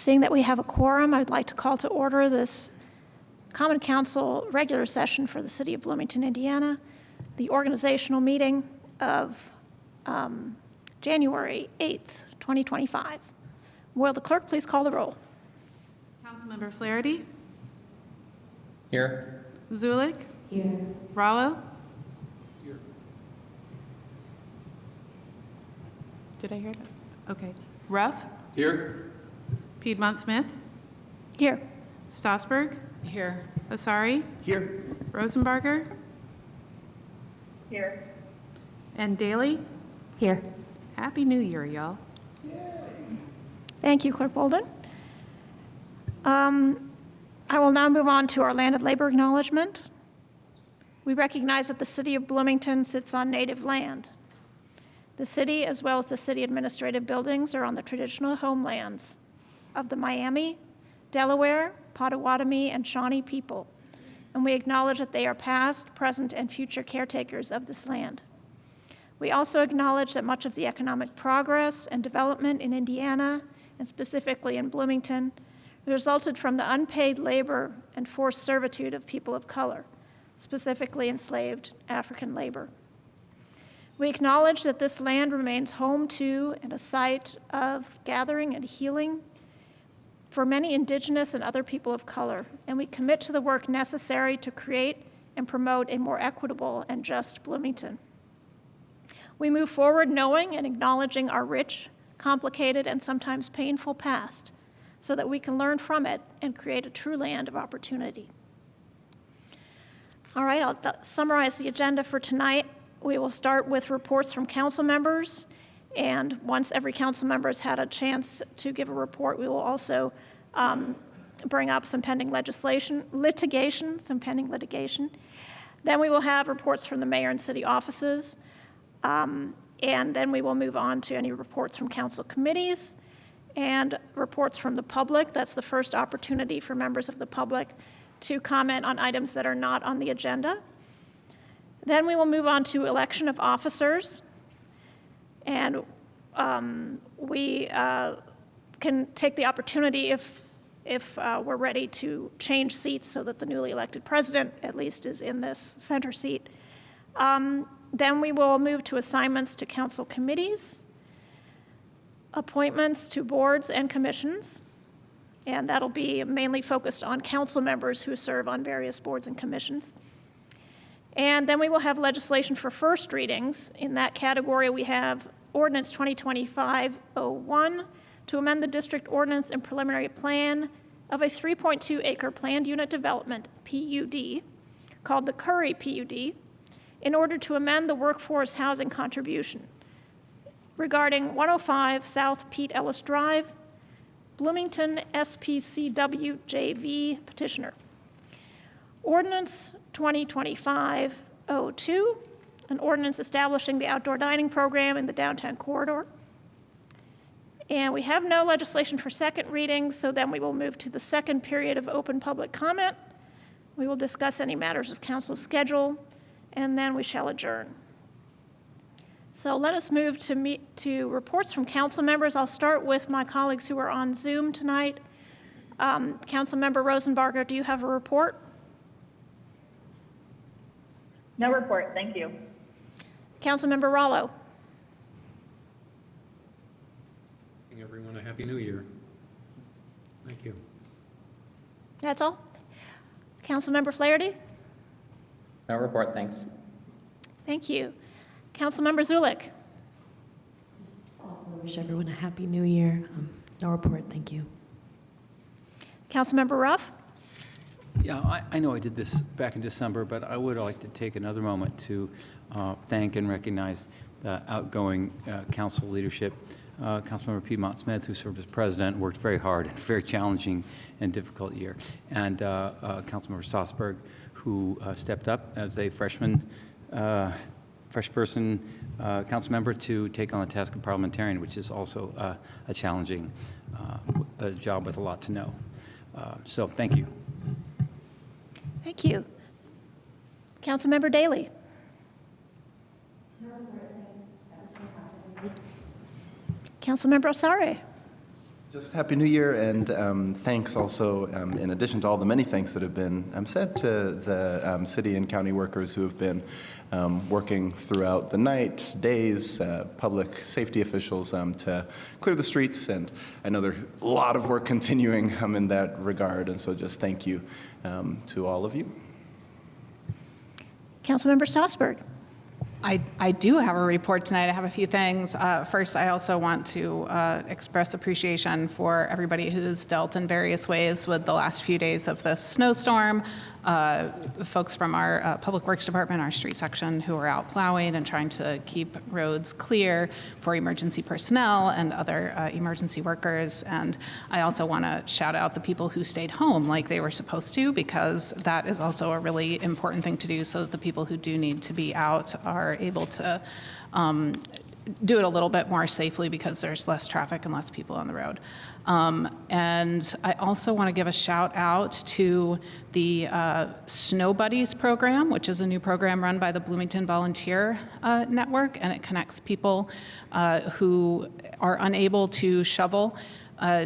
Seeing that we have a quorum, I'd like to call to order this Common Council regular session for the City of Bloomington, Indiana, the organizational meeting of January 8th, 2025. Will the clerk please call the roll? Councilmember Flaherty? Here. Zulik? Here. Rallo? Here. Did I hear that? Okay. Ruff? Here. Piedmont Smith? Here. Stossberg? Here. Asari? Here. Rosenbarger? Here. And Daly? Here. Happy New Year, y'all. Thank you, Clerk Bolden. I will now move on to our land and labor acknowledgement. We recognize that the City of Bloomington sits on native land. The city, as well as the city administrative buildings, are on the traditional homelands of the Miami, Delaware, Potawatomi, and Shawnee people, and we acknowledge that they are past, present, and future caretakers of this land. We also acknowledge that much of the economic progress and development in Indiana, and specifically in Bloomington, resulted from the unpaid labor and forced servitude of people of color, specifically enslaved African labor. We acknowledge that this land remains home to and a site of gathering and healing for many indigenous and other people of color, and we commit to the work necessary to create and promote a more equitable and just Bloomington. We move forward knowing and acknowledging our rich, complicated, and sometimes painful past so that we can learn from it and create a true land of opportunity. All right, I'll summarize the agenda for tonight. We will start with reports from council members, and once every council member has had a chance to give a report, we will also bring up some pending litigation. Then we will have reports from the mayor and city offices, and then we will move on to any reports from council committees and reports from the public. That's the first opportunity for members of the public to comment on items that are not on the agenda. Then we will move on to election of officers, and we can take the opportunity if we're ready to change seats so that the newly elected president at least is in this center seat. Then we will move to assignments to council committees, appointments to boards and commissions, and that'll be mainly focused on council members who serve on various boards and commissions. And then we will have legislation for first readings. In that category, we have Ordinance 2025-01 to amend the district ordinance and preliminary plan of a 3.2 acre planned unit development, PUD, called the Curry PUD, in order to amend the workforce housing contribution regarding 105 South Pete Ellis Drive, Bloomington SPCW JV petitioner. Ordinance 2025-02, an ordinance establishing the outdoor dining program in the downtown corridor. And we have no legislation for second reading, so then we will move to the second period of open public comment. We will discuss any matters of council schedule, and then we shall adjourn. So let us move to reports from council members. I'll start with my colleagues who are on Zoom tonight. Councilmember Rosenbarger, do you have a report? No report, thank you. Councilmember Rallo. Wishing everyone a happy new year. Thank you. That's all? Councilmember Flaherty? No report, thanks. Thank you. Councilmember Zulik? Also wish everyone a happy new year. No report, thank you. Councilmember Ruff? Yeah, I know I did this back in December, but I would like to take another moment to thank and recognize the outgoing council leadership. Councilmember Piedmont Smith, who served as president, worked very hard in a very challenging and difficult year. And Councilmember Stossberg, who stepped up as a fresh person council member to take on the task of parliamentarian, which is also a challenging job with a lot to know. So thank you. Thank you. Councilmember Daly? Councilmember Asare? Just Happy New Year, and thanks also, in addition to all the many thanks that have been said to the city and county workers who have been working throughout the night, days, public safety officials to clear the streets, and I know there's a lot of work continuing in that regard, and so just thank you to all of you. Councilmember Strasburg. I do have a report tonight. I have a few things. First, I also want to express appreciation for everybody who's dealt in various ways with the last few days of this snowstorm. Folks from our Public Works Department, our street section, who are out plowing and trying to keep roads clear for emergency personnel and other emergency workers. And I also want to shout out the people who stayed home like they were supposed to, because that is also a really important thing to do so that the people who do need to be out are able to do it a little bit more safely because there's less traffic and less people on the road. And I also want to give a shout out to the Snow Buddies program, which is a new program run by the Bloomington Volunteer Network, and it connects people who are unable to shovel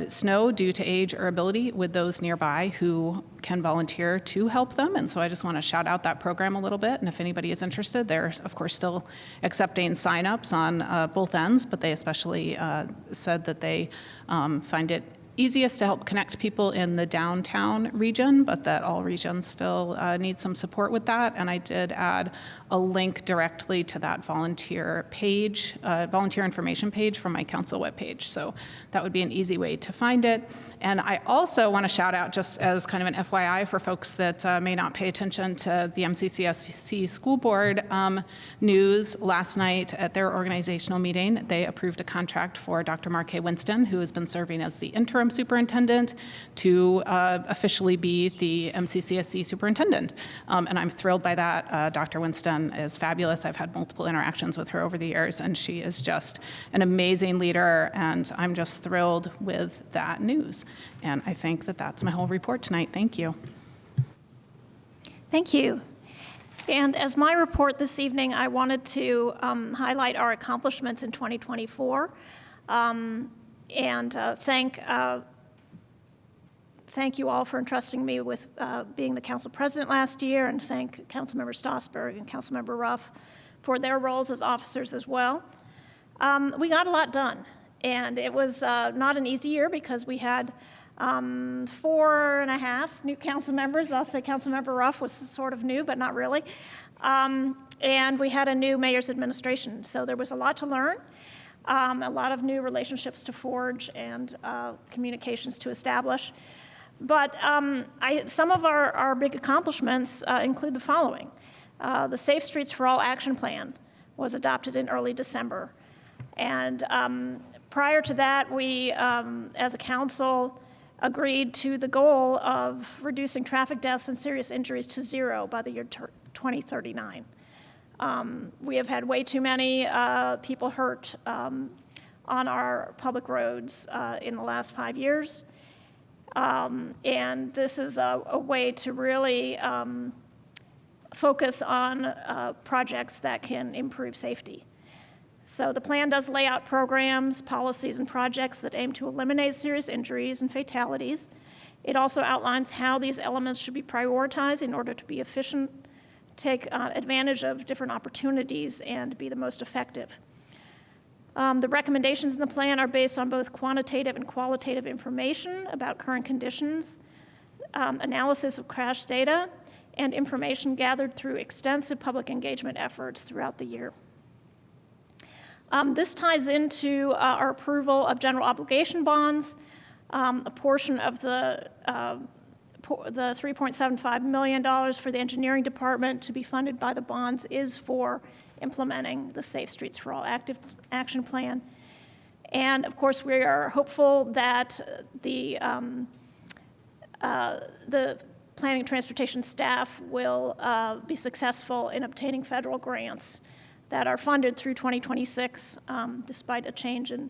snow due to age or ability with those nearby who can volunteer to help them. And so I just want to shout out that program a little bit. And if anybody is interested, they're of course still accepting signups on both ends, but they especially said that they find it easiest to help connect people in the downtown region, but that all regions still need some support with that. And I did add a link directly to that volunteer page, volunteer information page from my council webpage. So that would be an easy way to find it. And I also want to shout out, just as kind of an FYI for folks that may not pay attention to the MCCSC school board news, last night at their organizational meeting, they approved a contract for Dr. Markay Winston, who has been serving as the interim superintendent, to officially be the MCCSC superintendent. And I'm thrilled by that. Dr. Winston is fabulous. I've had multiple interactions with her over the years, and she is just an amazing leader, and I'm just thrilled with that news. And I think that that's my whole report tonight. Thank you. Thank you. And as my report this evening, I wanted to highlight our accomplishments in 2024 and thank you all for entrusting me with being the council president last year, and thank Councilmember Strasburg and Councilmember Ruff for their roles as officers as well. We got a lot done, and it was not an easy year because we had 4.5 new council members. I'll say Councilmember Ruff was sort of new, but not really. And we had a new mayor's administration, so there was a lot to learn. A lot of new relationships to forge and communications to establish. But some of our big accomplishments include the following. The Safe Streets for All action plan was adopted in early December. And prior to that, we, as a council, agreed to the goal of reducing traffic deaths and serious injuries to 0 by the year 2039. We have had way too many people hurt on our public roads in the last 5 years. And this is a way to really focus on projects that can improve safety. So the plan does lay out programs, policies, and projects that aim to eliminate serious injuries and fatalities. It also outlines how these elements should be prioritized in order to be efficient, take advantage of different opportunities, and be the most effective. The recommendations in the plan are based on both quantitative and qualitative information about current conditions, analysis of crash data, and information gathered through extensive public engagement efforts throughout the year. This ties into our approval of general obligation bonds. A portion of the $3.75 million for the engineering department to be funded by the bonds is for implementing the Safe Streets for All active action plan. And of course, we are hopeful that the planning and transportation staff will be successful in obtaining federal grants that are funded through 2026, despite a change in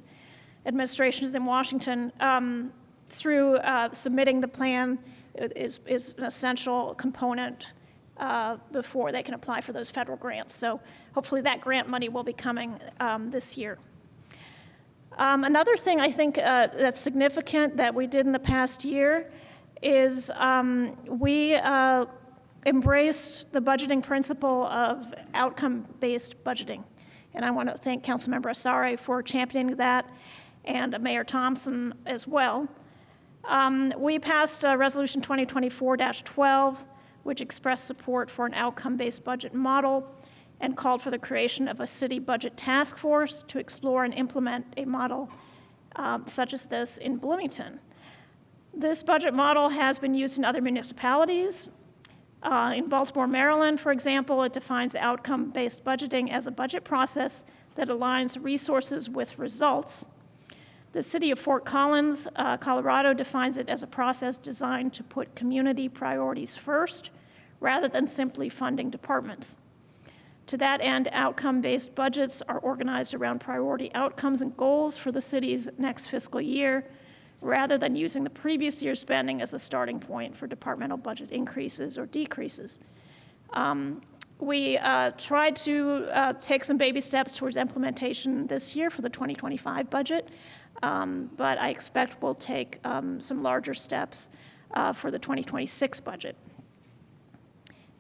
administrations in Washington. Through submitting the plan is an essential component before they can apply for those federal grants. So hopefully that grant money will be coming this year. Another thing I think that's significant that we did in the past year is we embraced the budgeting principle of outcome-based budgeting. And I want to thank Councilmember Asare for championing that, and Mayor Thompson as well. We passed Resolution 2024-12, which expressed support for an outcome-based budget model and called for the creation of a city budget task force to explore and implement a model such as this in Bloomington. This budget model has been used in other municipalities. In Baltimore, Maryland, for example, it defines outcome-based budgeting as a budget process that aligns resources with results. The city of Fort Collins, Colorado, defines it as a process designed to put community priorities first rather than simply funding departments. To that end, outcome-based budgets are organized around priority outcomes and goals for the city's next fiscal year, rather than using the previous year's spending as a starting point for departmental budget increases or decreases. We tried to take some baby steps towards implementation this year for the 2025 budget, but I expect we'll take some larger steps for the 2026 budget.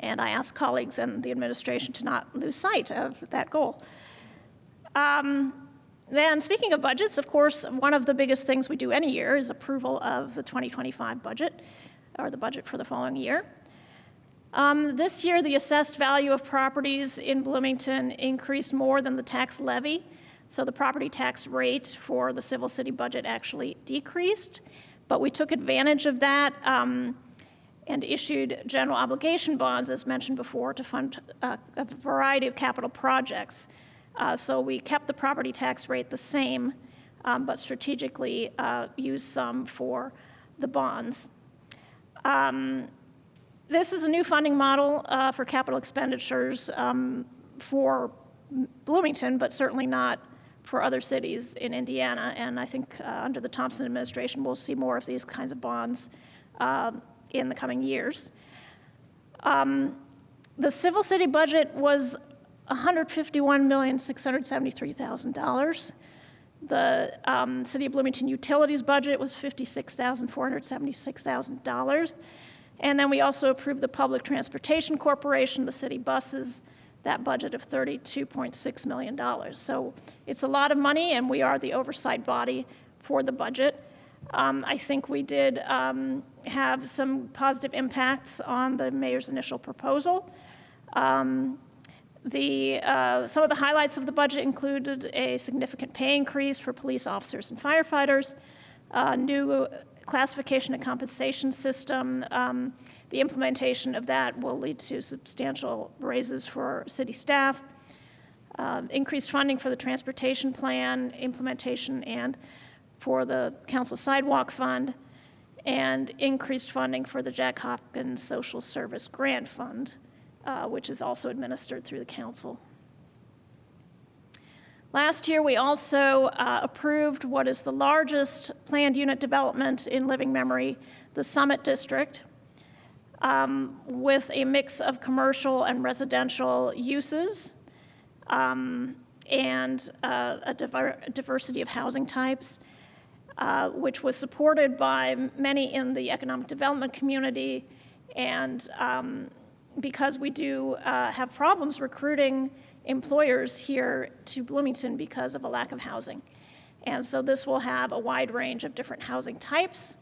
And I ask colleagues and the administration to not lose sight of that goal. Then, speaking of budgets, of course, one of the biggest things we do any year is approval of the 2025 budget, or the budget for the following year. This year, the assessed value of properties in Bloomington increased more than the tax levy, so the property tax rate for the civil city budget actually decreased, but we took advantage of that and issued general obligation bonds, as mentioned before, to fund a variety of capital projects. So we kept the property tax rate the same, but strategically used some for the bonds. This is a new funding model for capital expenditures for Bloomington, but certainly not for other cities in Indiana. And I think under the Thompson administration, we'll see more of these kinds of bonds in the coming years. The civil city budget was $151,673,000. The City of Bloomington utilities budget was $56,476,000. And then we also approved the Public Transportation Corporation, the city buses, that budget of $32.6 million. So it's a lot of money, and we are the oversight body for the budget. I think we did have some positive impacts on the mayor's initial proposal. Some of the highlights of the budget included a significant pay increase for police officers and firefighters, a new classification and compensation system. The implementation of that will lead to substantial raises for city staff, increased funding for the transportation plan implementation and for the council sidewalk fund, and increased funding for the Jack Hopkins Social Service Grant Fund, which is also administered through the council. Last year, we also approved what is the largest planned unit development in living memory, the Summit District, with a mix of commercial and residential uses, and a diversity of housing types, which was supported by many in the economic development community. And because we do have problems recruiting employers here to Bloomington because of a lack of housing. And so this will have a wide range of different housing types,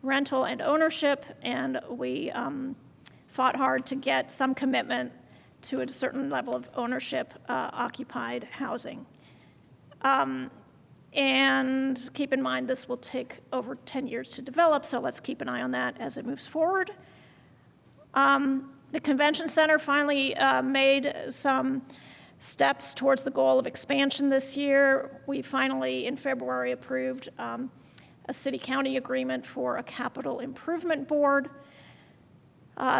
rental and ownership, and we fought hard to get some commitment to a certain level of ownership occupied housing. And keep in mind, this will take over 10 years to develop, so let's keep an eye on that as it moves forward. The convention center finally made some steps towards the goal of expansion this year. We finally, in February, approved a city-county agreement for a capital improvement board.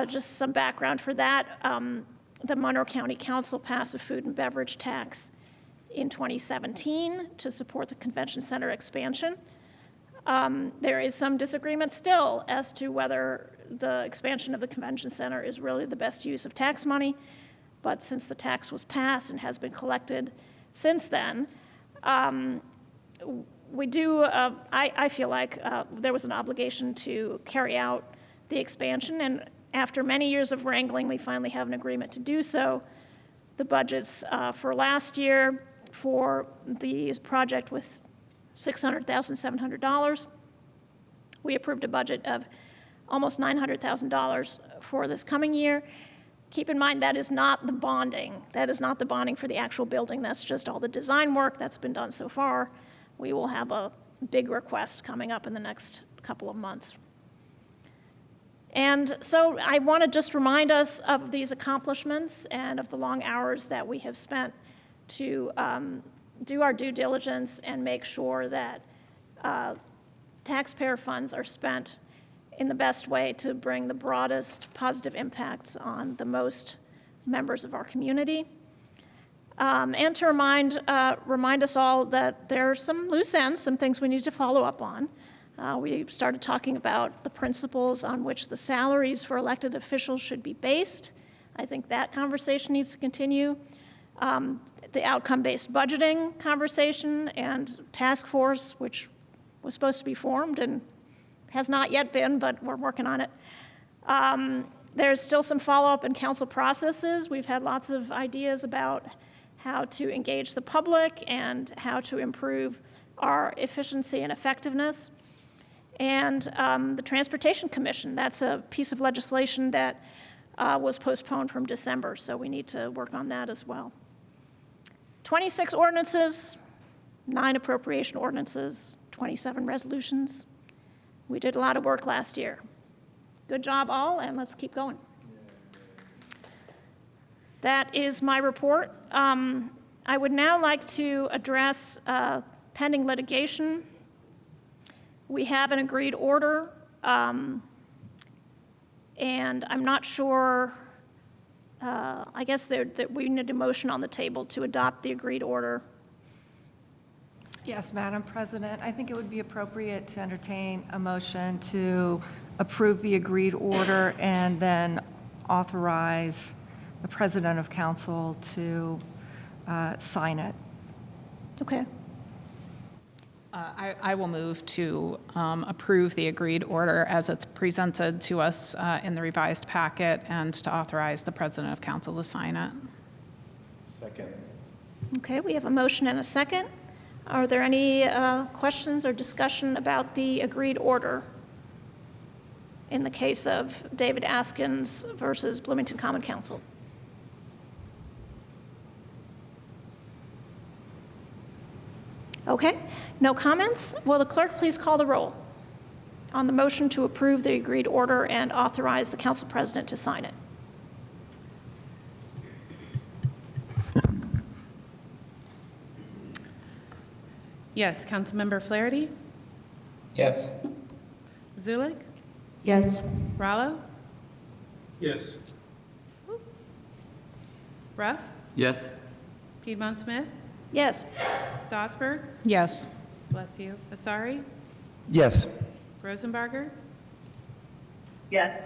Just some background for that. The Monroe County Council passed a food and beverage tax in 2017 to support the convention center expansion. There is some disagreement still as to whether the expansion of the convention center is really the best use of tax money, but since the tax was passed and has been collected since then, we do, I feel like there was an obligation to carry out the expansion, and after many years of wrangling, we finally have an agreement to do so. The budgets for last year for the project with $600,700. We approved a budget of almost $900,000 for this coming year. Keep in mind, that is not the bonding. That is not the bonding for the actual building. That's just all the design work that's been done so far. We will have a big request coming up in the next couple of months. And so I want to just remind us of these accomplishments and of the long hours that we have spent to do our due diligence and make sure that taxpayer funds are spent in the best way to bring the broadest positive impacts on the most members of our community. And to remind us all that there are some loose ends, some things we need to follow up on. We started talking about the principles on which the salaries for elected officials should be based. I think that conversation needs to continue. The outcome-based budgeting conversation and task force, which was supposed to be formed and has not yet been, but we're working on it. There's still some follow-up in council processes. We've had lots of ideas about how to engage the public and how to improve our efficiency and effectiveness. And the Transportation Commission, that's a piece of legislation that was postponed from December, so we need to work on that as well. 26 ordinances, 9 appropriation ordinances, 27 resolutions. We did a lot of work last year. Good job all, and let's keep going. That is my report. I would now like to address pending litigation. We have an agreed order, and I'm not sure, I guess that we need a motion on the table to adopt the agreed order. Yes, Madam President, I think it would be appropriate to entertain a motion to approve the agreed order and then authorize the President of Council to sign it. Okay. I will move to approve the agreed order as it's presented to us in the revised packet and to authorize the President of Council to sign it. Second. Okay, we have a motion and a second. Are there any questions or discussion about the agreed order in the case of David Askins versus Bloomington Common Council? Okay, no comments? Will the clerk please call the roll on the motion to approve the agreed order and authorize the council president to sign it? Yes, Councilmember Flaherty? Yes. Zulik? Yes. Rallo? Yes. Ruff? Yes? Piedmont Smith? Yes. Strasburg? Yes. Bless you. Asari? Yes. Rosenbarger? Yes.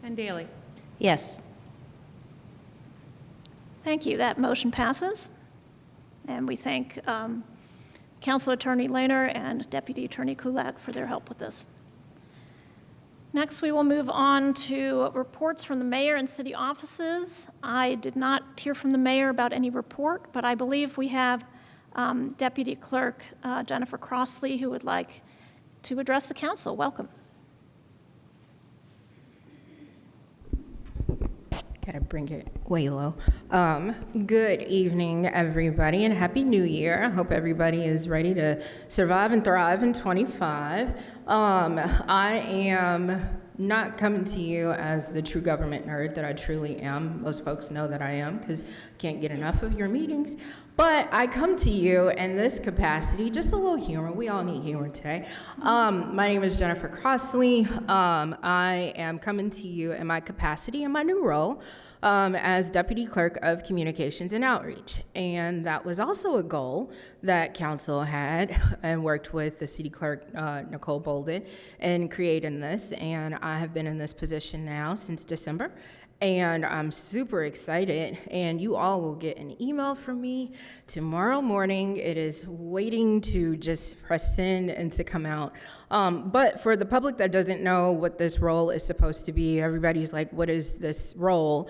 And Daley? Yes. Thank you. That motion passes. And we thank Council Attorney Lehner and Deputy Attorney Kulak for their help with this. Next, we will move on to reports from the mayor and city offices. I did not hear from the mayor about any report, but I believe we have Deputy Clerk Jennifer Crossley who would like to address the council. Welcome. Gotta bring it way low. Good evening, everybody, and Happy New Year. I hope everybody is ready to survive and thrive in 25. I am not coming to you as the true government nerd that I truly am. Most folks know that I am because I can't get enough of your meetings. But I come to you in this capacity, just a little humor. We all need humor today. My name is Jennifer Crossley. I am coming to you in my capacity in my new role as Deputy Clerk of Communications and Outreach. And that was also a goal that Council had and worked with the City Clerk, Nicole Bolden, in creating this. And I have been in this position now since December. and I'm super excited. And you all will get an email from me tomorrow morning. It is waiting to just press send and to come out. But for the public that doesn't know what this role is supposed to be, everybody's like, what is this role?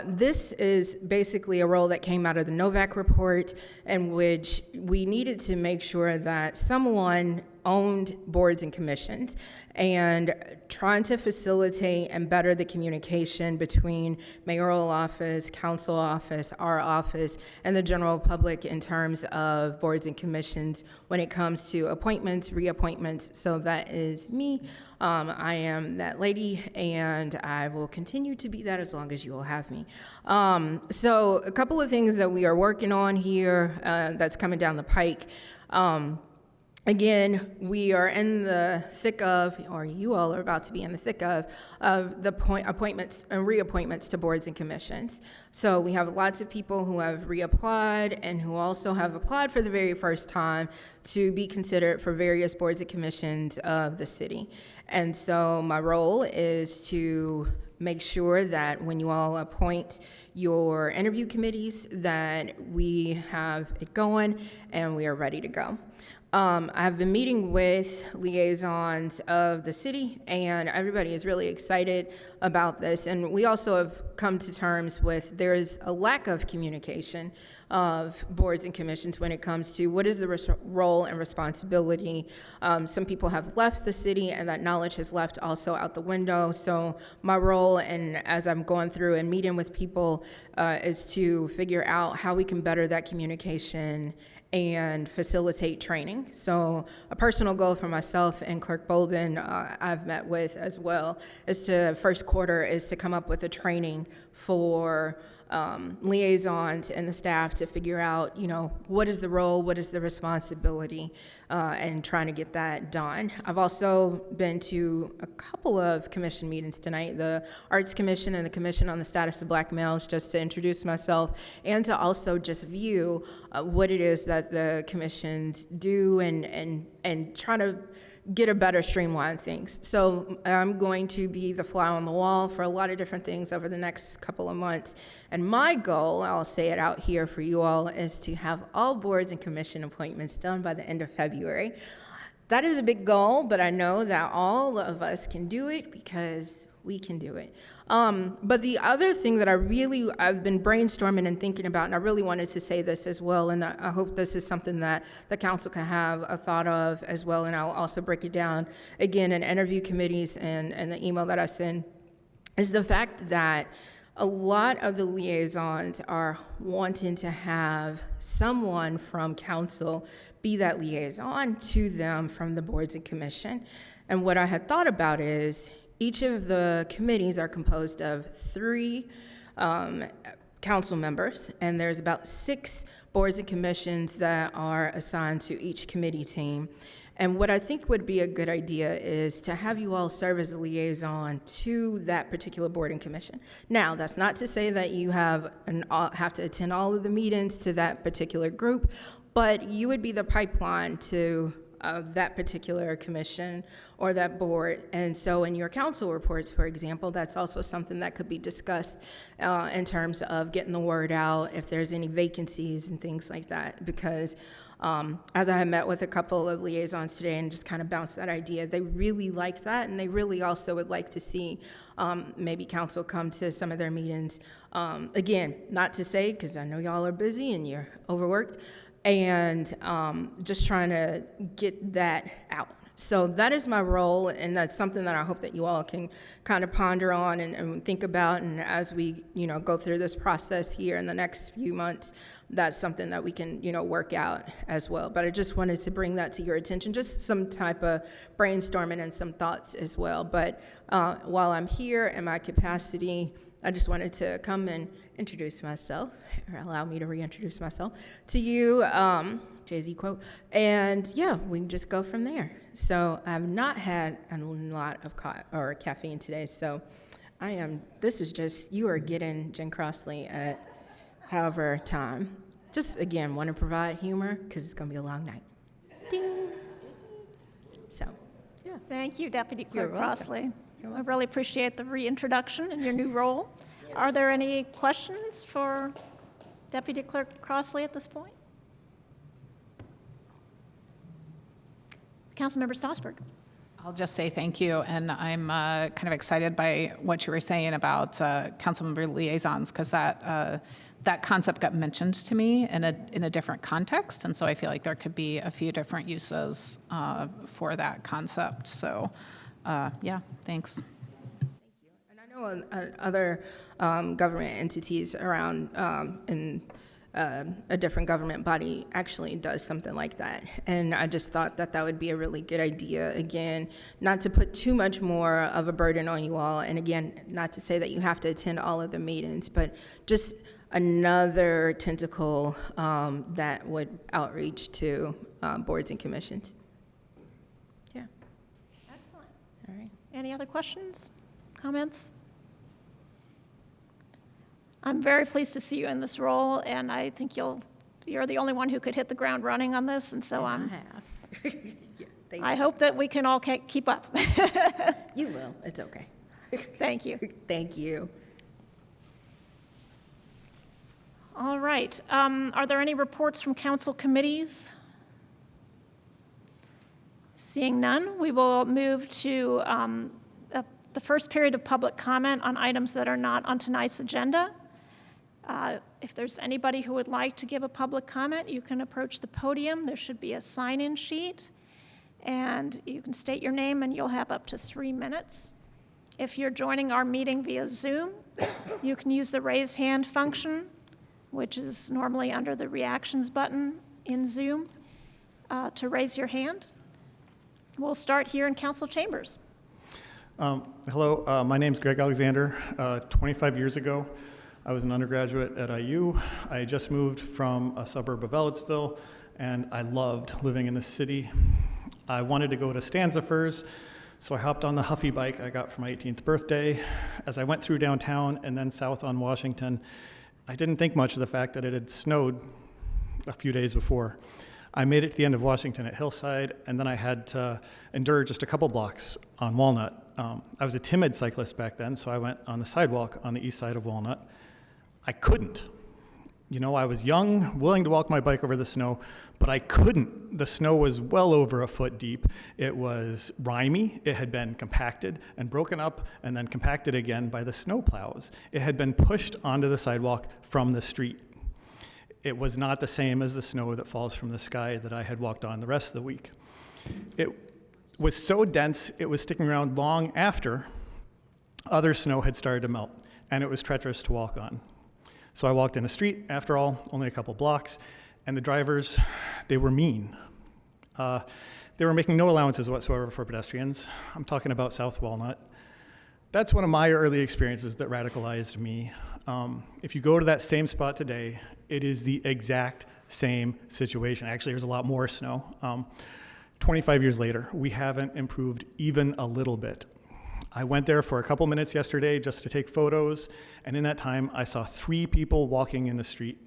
This is basically a role that came out of the Novak report, in which we needed to make sure that someone owned boards and commissions, and trying to facilitate and better the communication between mayoral office, council office, our office, and the general public in terms of boards and commissions when it comes to appointments, reappointments. So that is me. I am that lady, and I will continue to be that as long as you will have me. So a couple of things that we are working on here that's coming down the pike. Again, we are in the thick of, or you all are about to be in the thick of the appointments and reappointments to boards and commissions. So we have lots of people who have reapplied and who also have applied for the very first time to be considered for various boards and commissions of the city. And so my role is to make sure that when you all appoint your interview committees, that we have it going and we are ready to go. I've been meeting with liaisons of the city, and everybody is really excited about this. And we also have come to terms with there is a lack of communication of boards and commissions when it comes to what is the role and responsibility. Some people have left the city, and that knowledge has left also out the window. So my role, and as I'm going through and meeting with people, is to figure out how we can better that communication and facilitate training. So a personal goal for myself and Clerk Bolden, I've met with as well, is to first quarter is to come up with a training for liaisons and the staff to figure out, what is the role, what is the responsibility, and trying to get that done. I've also been to a couple of commission meetings tonight, the Arts Commission and the Commission on the Status of Black Males, just to introduce myself and to also just view what it is that the commissions do and try to get a better streamline things. So I'm going to be the fly on the wall for a lot of different things over the next couple of months. And my goal, I'll say it out here for you all, is to have all boards and commission appointments done by the end of February. That is a big goal, but I know that all of us can do it because we can do it. But the other thing that I've been brainstorming and thinking about, and I really wanted to say this as well, and I hope this is something that the council can have a thought of as well, and I'll also break it down again in interview committees and the email that I send, is the fact that a lot of the liaisons are wanting to have someone from council be that liaison to them from the boards and commission. And what I had thought about is each of the committees are composed of 3 council members, and there's about 6 boards and commissions that are assigned to each committee team. And what I think would be a good idea is to have you all serve as a liaison to that particular board and commission. Now, that's not to say that you have to attend all of the meetings to that particular group, but you would be the pipeline to that particular commission or that board. And so in your council reports, for example, that's also something that could be discussed in terms of getting the word out, if there's any vacancies and things like that. Because as I had met with a couple of liaisons today and just kind of bounced that idea, they really like that, and they really also would like to see maybe council come to some of their meetings. Again, not to say, because I know y'all are busy and you're overworked, and just trying to get that out. So that is my role, and that's something that I hope that you all can kind of ponder on and think about. And as we, go through this process here in the next few months, that's something that we can, work out as well. But I just wanted to bring that to your attention, just some type of brainstorming and some thoughts as well. But while I'm here in my capacity, I just wanted to come and introduce myself, or allow me to reintroduce myself to you, Jay-Z quote, and yeah, we can just go from there. So I've not had a lot of caffeine today, so this is just, you are getting Jen Crossley at however time. Just, again, want to provide humor, because it's going to be a long night. Ding. So, yeah. Thank you, Deputy You're Clerk welcome. Crossley. I really appreciate the reintroduction and your new role. Are there any questions for Deputy Clerk Crossley at this point? Councilmember Strasburg. I'll just say thank you, and I'm kind of excited by what you were saying about council member liaisons, because that concept got mentioned to me in a different context, and so I feel like there could be a few different uses for that concept. So, yeah, thanks. And I know other government entities around in a different government body actually does something like that. And I just thought that that would be a really good idea. Again, not to put too much more of a burden on you all. And again, not to say that you have to attend all of the meetings, but just another tentacle that would outreach to boards and commissions. Yeah. Excellent. All right. Any other questions, comments? I'm very pleased to see you in this role, and I think you're the only one who could hit the ground running on this, and so I have. Yeah, I hope that we can all keep up. you will. It's okay. Thank you. Thank you. All right. Are there any reports from council committees? Seeing none, we will move to the first period of public comment on items that are not on tonight's agenda. If there's anybody who would like to give a public comment, you can approach the podium. There should be a sign-in sheet, and you can state your name, and you'll have up to 3 minutes. If you're joining our meeting via Zoom, you can use the raise hand function, which is normally under the reactions button in Zoom, to raise your hand. We'll start here in council chambers. Hello, my name's Greg Alexander. 25 years ago, I was an undergraduate at IU. I had just moved from a suburb of Ellettsville, and I loved living in the city. I wanted to go to Stanza Firs, so I hopped on the Huffy bike I got for my 18th birthday. As I went through downtown and then south on Washington, I didn't think much of the fact that it had snowed a few days before. I made it to the end of Washington at Hillside, and then I had to endure just a couple blocks on Walnut. I was a timid cyclist back then, so I went on the sidewalk on the east side of Walnut. I couldn't. You know, I was young, willing to walk my bike over the snow, but I couldn't. The snow was well over a foot deep. It was rimy. It had been compacted and broken up and then compacted again by the snow plows. It had been pushed onto the sidewalk from the street. It was not the same as the snow that falls from the sky that I had walked on the rest of the week. It was so dense, it was sticking around long after other snow had started to melt, and it was treacherous to walk on. So I walked in the street, after all, only a couple blocks, and the drivers, they were mean. They were making no allowances whatsoever for pedestrians. I'm talking about South Walnut. That's one of my early experiences that radicalized me. If you go to that same spot today, it is the exact same situation. Actually, there's a lot more snow. 25 years later, we haven't improved even a little bit. I went there for a couple minutes yesterday just to take photos, and in that time, I saw 3 people walking in the street.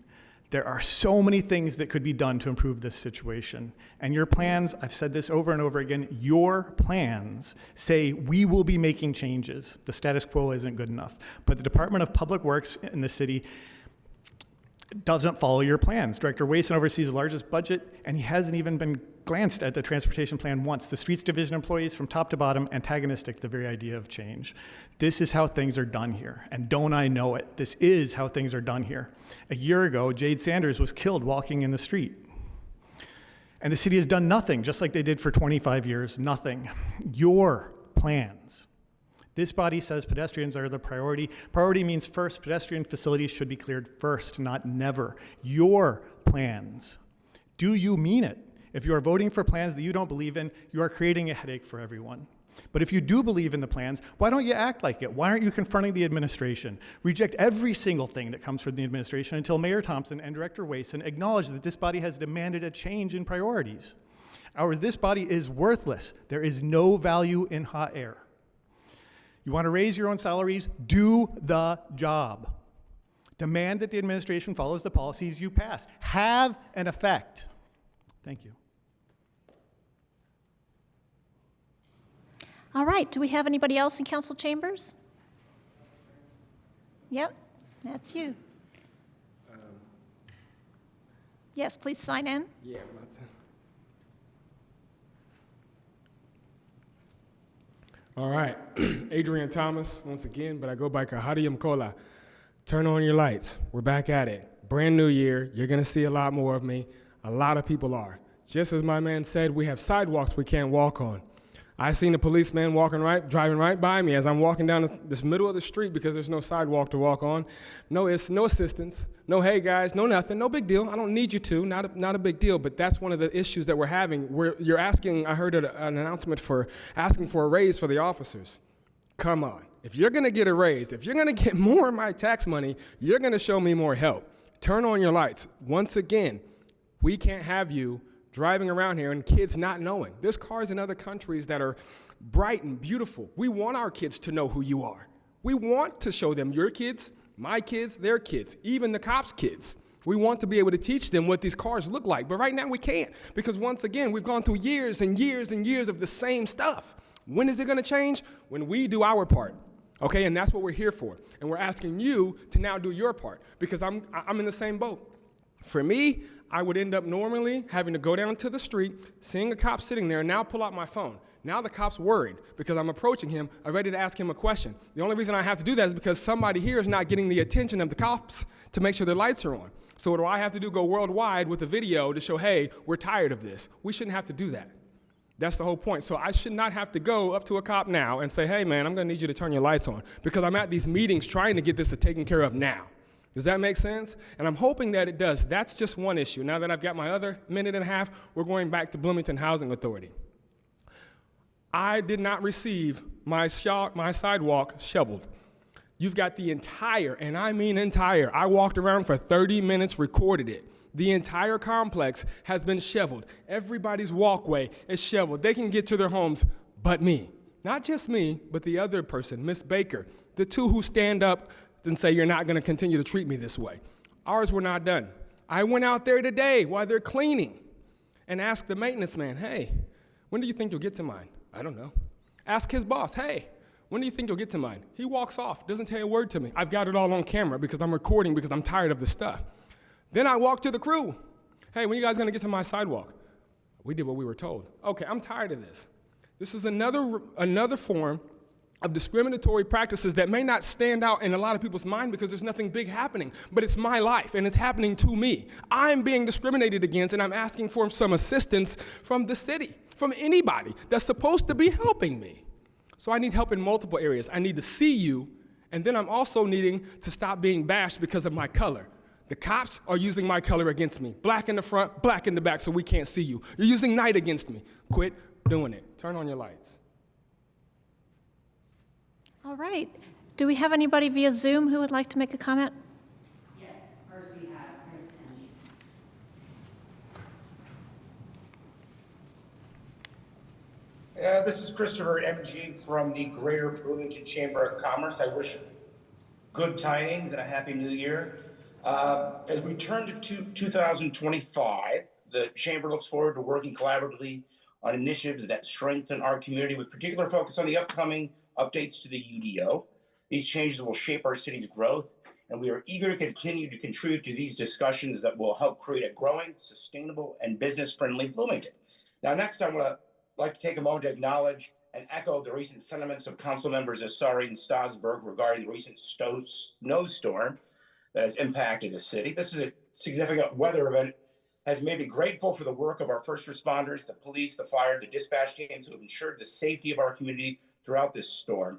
There are so many things that could be done to improve this situation. And your plans, I've said this over and over again, your plans say we will be making changes. The status quo isn't good enough. But the Department of Public Works in the city doesn't follow your plans. Director Wason oversees the largest budget, and he hasn't even been glanced at the transportation plan once. The Streets Division employees from top to bottom antagonistic to the very idea of change. This is how things are done here, and don't I know it? This is how things are done here. A year ago, Jade Sanders was killed walking in the street. And the city has done nothing, just like they did for 25 years, nothing. Your plans. This body says pedestrians are the priority. Priority means first, pedestrian facilities should be cleared first, not never. Your plans. Do you mean it? If you are voting for plans that you don't believe in, you are creating a headache for everyone. But if you do believe in the plans, why don't you act like it? Why aren't you confronting the administration? Reject every single thing that comes from the administration until Mayor Thompson and Director Wason acknowledge that this body has demanded a change in priorities. This body is worthless. There is no value in hot air. You want to raise your own salaries? Do the job. Demand that the administration follows the policies you pass. Have an effect. Thank you. All right, do we have anybody else in council chambers? Yep, that's you. Yes, please sign in. Yeah, all right. Adrian Thomas, once again, but I go by Kahadi Mkola. Turn on your lights. We're back at it. Brand new year. You're going to see a lot more of me. A lot of people are. Just as my man said, we have sidewalks we can't walk on. I seen a policeman driving right by me as I'm walking down this middle of the street because there's no sidewalk to walk on. No assistance. No, hey guys, no nothing. No big deal. I don't need you to. Not a big deal. But that's one of the issues that we're having. You're asking. I heard an announcement for asking for a raise for the officers. Come on. If you're going to get a raise, if you're going to get more of my tax money, you're going to show me more help. Turn on your lights. Once again, we can't have you driving around here and kids not knowing. There's cars in other countries that are bright and beautiful. We want our kids to know who you are. We want to show them your kids, my kids, their kids, even the cops' kids. We want to be able to teach them what these cars look like. But right now we can't because once again, we've gone through years and years and years of the same stuff. When is it going to change? When we do our part. Okay, and that's what we're here for. And we're asking you to now do your part because I'm in the same boat. For me, I would end up normally having to go down to the street, seeing a cop sitting there, and now pull out my phone. Now the cop's worried because I'm approaching him, I'm ready to ask him a question. The only reason I have to do that is because somebody here is not getting the attention of the cops to make sure their lights are on. So what do I have to do? Go worldwide with a video to show, hey, we're tired of this. We shouldn't have to do that. That's the whole point. So I should not have to go up to a cop now and say, hey, man, I'm going to need you to turn your lights on because I'm at these meetings trying to get this taken care of now. Does that make sense? And I'm hoping that it does. That's just one issue. Now that I've got my other minute and a half, we're going back to Bloomington Housing Authority. I did not receive my sidewalk shoveled. You've got the entire, and I mean entire, I walked around for 30 minutes, recorded it. The entire complex has been shoveled. Everybody's walkway is shoveled. They can get to their homes, but me. Not just me, but the other person, Miss Baker, the two who stand up and say, you're not going to continue to treat me this way. Ours were not done. I went out there today while they're cleaning and asked the maintenance man, hey, when do you think you'll get to mine? I don't know. Ask his boss, hey, when do you think you'll get to mine? He walks off, doesn't say a word to me. I've got it all on camera because I'm recording because I'm tired of the stuff. Then I walk to the crew. Hey, when are you guys going to get to my sidewalk? We did what we were told. Okay, I'm tired of this. This is another form of discriminatory practices that may not stand out in a lot of people's mind because there's nothing big happening, but it's my life and it's happening to me. I'm being discriminated against and I'm asking for some assistance from the city, from anybody that's supposed to be helping me. So I need help in multiple areas. I need to see you, and then I'm also needing to stop being bashed because of my color. The cops are using my color against me. Black in the front, black in the back, so we can't see you. You're using night against me. Quit doing it. Turn on your lights. All right. Do we have anybody via Zoom who would like to make a comment? Yes. First we have Chris MG. This is Christopher MG from the Greater Bloomington Chamber of Commerce. I wish good tidings and a happy new year. As we turn to 2025, the Chamber looks forward to working collaboratively on initiatives that strengthen our community with particular focus on the upcoming updates to the UDO. These changes will shape our city's growth, and we are eager to continue to contribute to these discussions that will help create a growing, sustainable, and business-friendly Bloomington. Now, next, I would like to take a moment to acknowledge and echo the recent sentiments of Council Members Asari and Stosberg regarding the recent snowstorm that has impacted the city. This is a significant weather event, has made me grateful for the work of our first responders, the police, the fire, the dispatch teams who have ensured the safety of our community throughout this storm.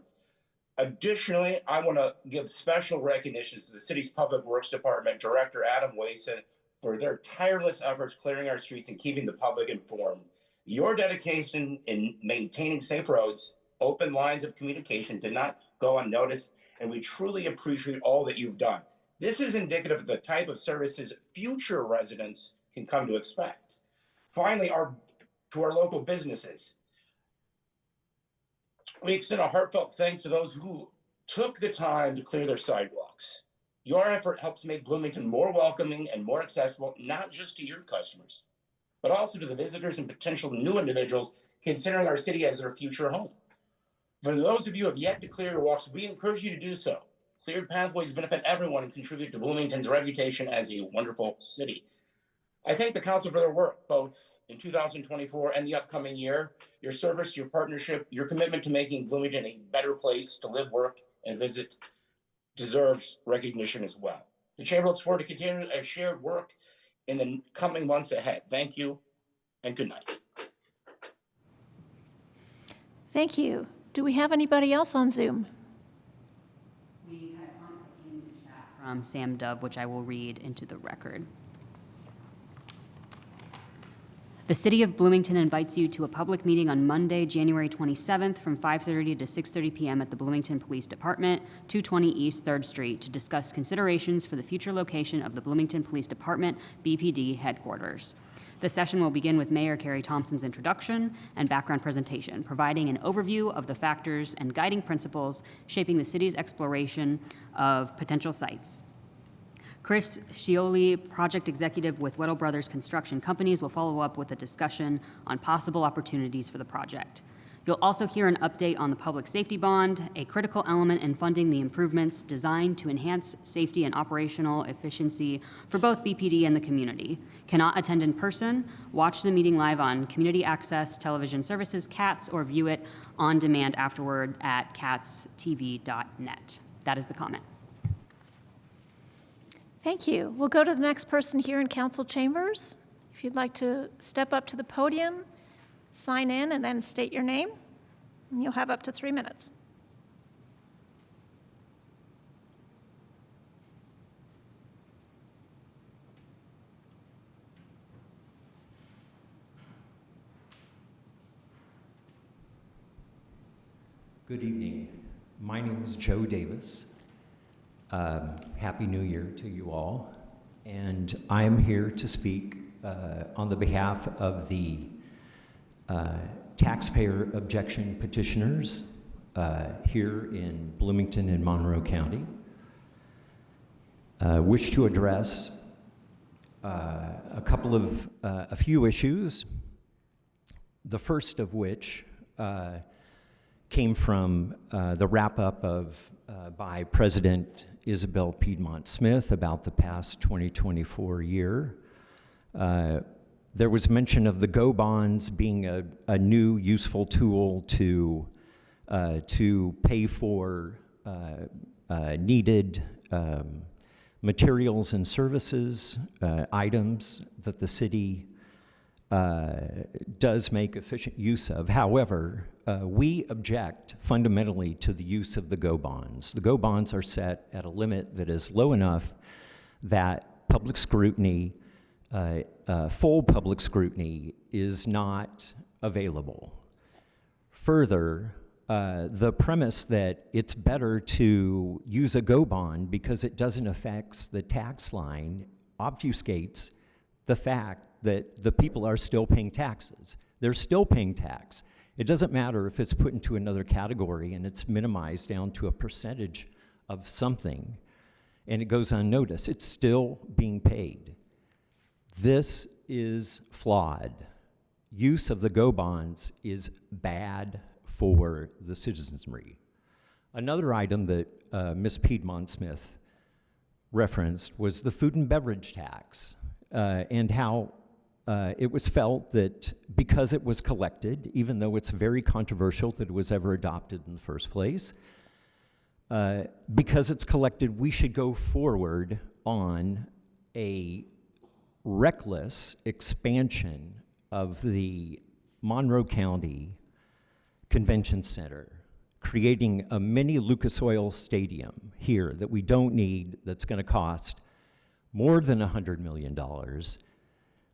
Additionally, I want to give special recognition to the city's Public Works Department Director Adam Wason for their tireless efforts clearing our streets and keeping the public informed. Your dedication in maintaining safe roads, open lines of communication did not go unnoticed, and we truly appreciate all that you've done. This is indicative of the type of services future residents can come to expect. Finally, to our local businesses, we extend a heartfelt thanks to those who took the time to clear their sidewalks. Your effort helps make Bloomington more welcoming and more accessible, not just to your customers, but also to the visitors and potential new individuals considering our city as their future home. For those of you who have yet to clear your walks, we encourage you to do so. Cleared pathways benefit everyone and contribute to Bloomington's reputation as a wonderful city. I thank the council for their work, both in 2024 and the upcoming year. Your service, your partnership, your commitment to making Bloomington a better place to live, work, and visit deserves recognition as well. The Chamber looks forward to continuing a shared work in the coming months ahead. Thank you and good night. Thank you. Do we have anybody else on Zoom? We had a comment that came in the chat from Sam Dove, which I will read into the record. The City of Bloomington invites you to a public meeting on Monday, January 27th from 5:30 to 6:30 p.m. at the Bloomington Police Department, 220 East 3rd Street, to discuss considerations for the future location of the Bloomington Police Department BPD headquarters. The session will begin with Mayor Carrie Thompson's introduction and background presentation, providing an overview of the factors and guiding principles shaping the city's exploration of potential sites. Chris Scioli, project executive with Weddle Brothers Construction Companies, will follow up with a discussion on possible opportunities for the project. You'll also hear an update on the public safety bond, a critical element in funding the improvements designed to enhance safety and operational efficiency for both BPD and the community. Cannot attend in person? Watch the meeting live on Community Access Television Services, CATS, or view it on demand afterward at catstv.net. That is the comment. Thank you. We'll go to the next person here in council chambers. If you'd like to step up to the podium, sign in, and then state your name, and you'll have up to 3 minutes. Good evening. My name is Joe Davis. Happy New Year to you all. And I'm here to speak on the behalf of the taxpayer objection petitioners here in Bloomington and Monroe County. Wish to address a few issues, the first of which came from the wrap-up by President Isabel Piedmont Smith about the past 2024 year. There was mention of the GO bonds being a new useful tool to pay for needed materials and services, items that the city does make efficient use of. However, we object fundamentally to the use of the GO bonds. The GO bonds are set at a limit that is low enough that public scrutiny, full public scrutiny, is not available. Further, the premise that it's better to use a GO bond because it doesn't affect the tax line obfuscates the fact that the people are still paying taxes. They're still paying tax. It doesn't matter if it's put into another category and it's minimized down to a percentage of something and it goes unnoticed. It's still being paid. This is flawed. Use of the GO bonds is bad for the citizenry. Another item that Ms. Piedmont Smith referenced was the food and beverage tax and how it was felt that because it was collected, even though it's very controversial that it was ever adopted in the first place, because it's collected, we should go forward on a reckless expansion of the Monroe County Convention Center, creating a mini Lucas Oil Stadium here that we don't need, that's going to cost more than $100 million.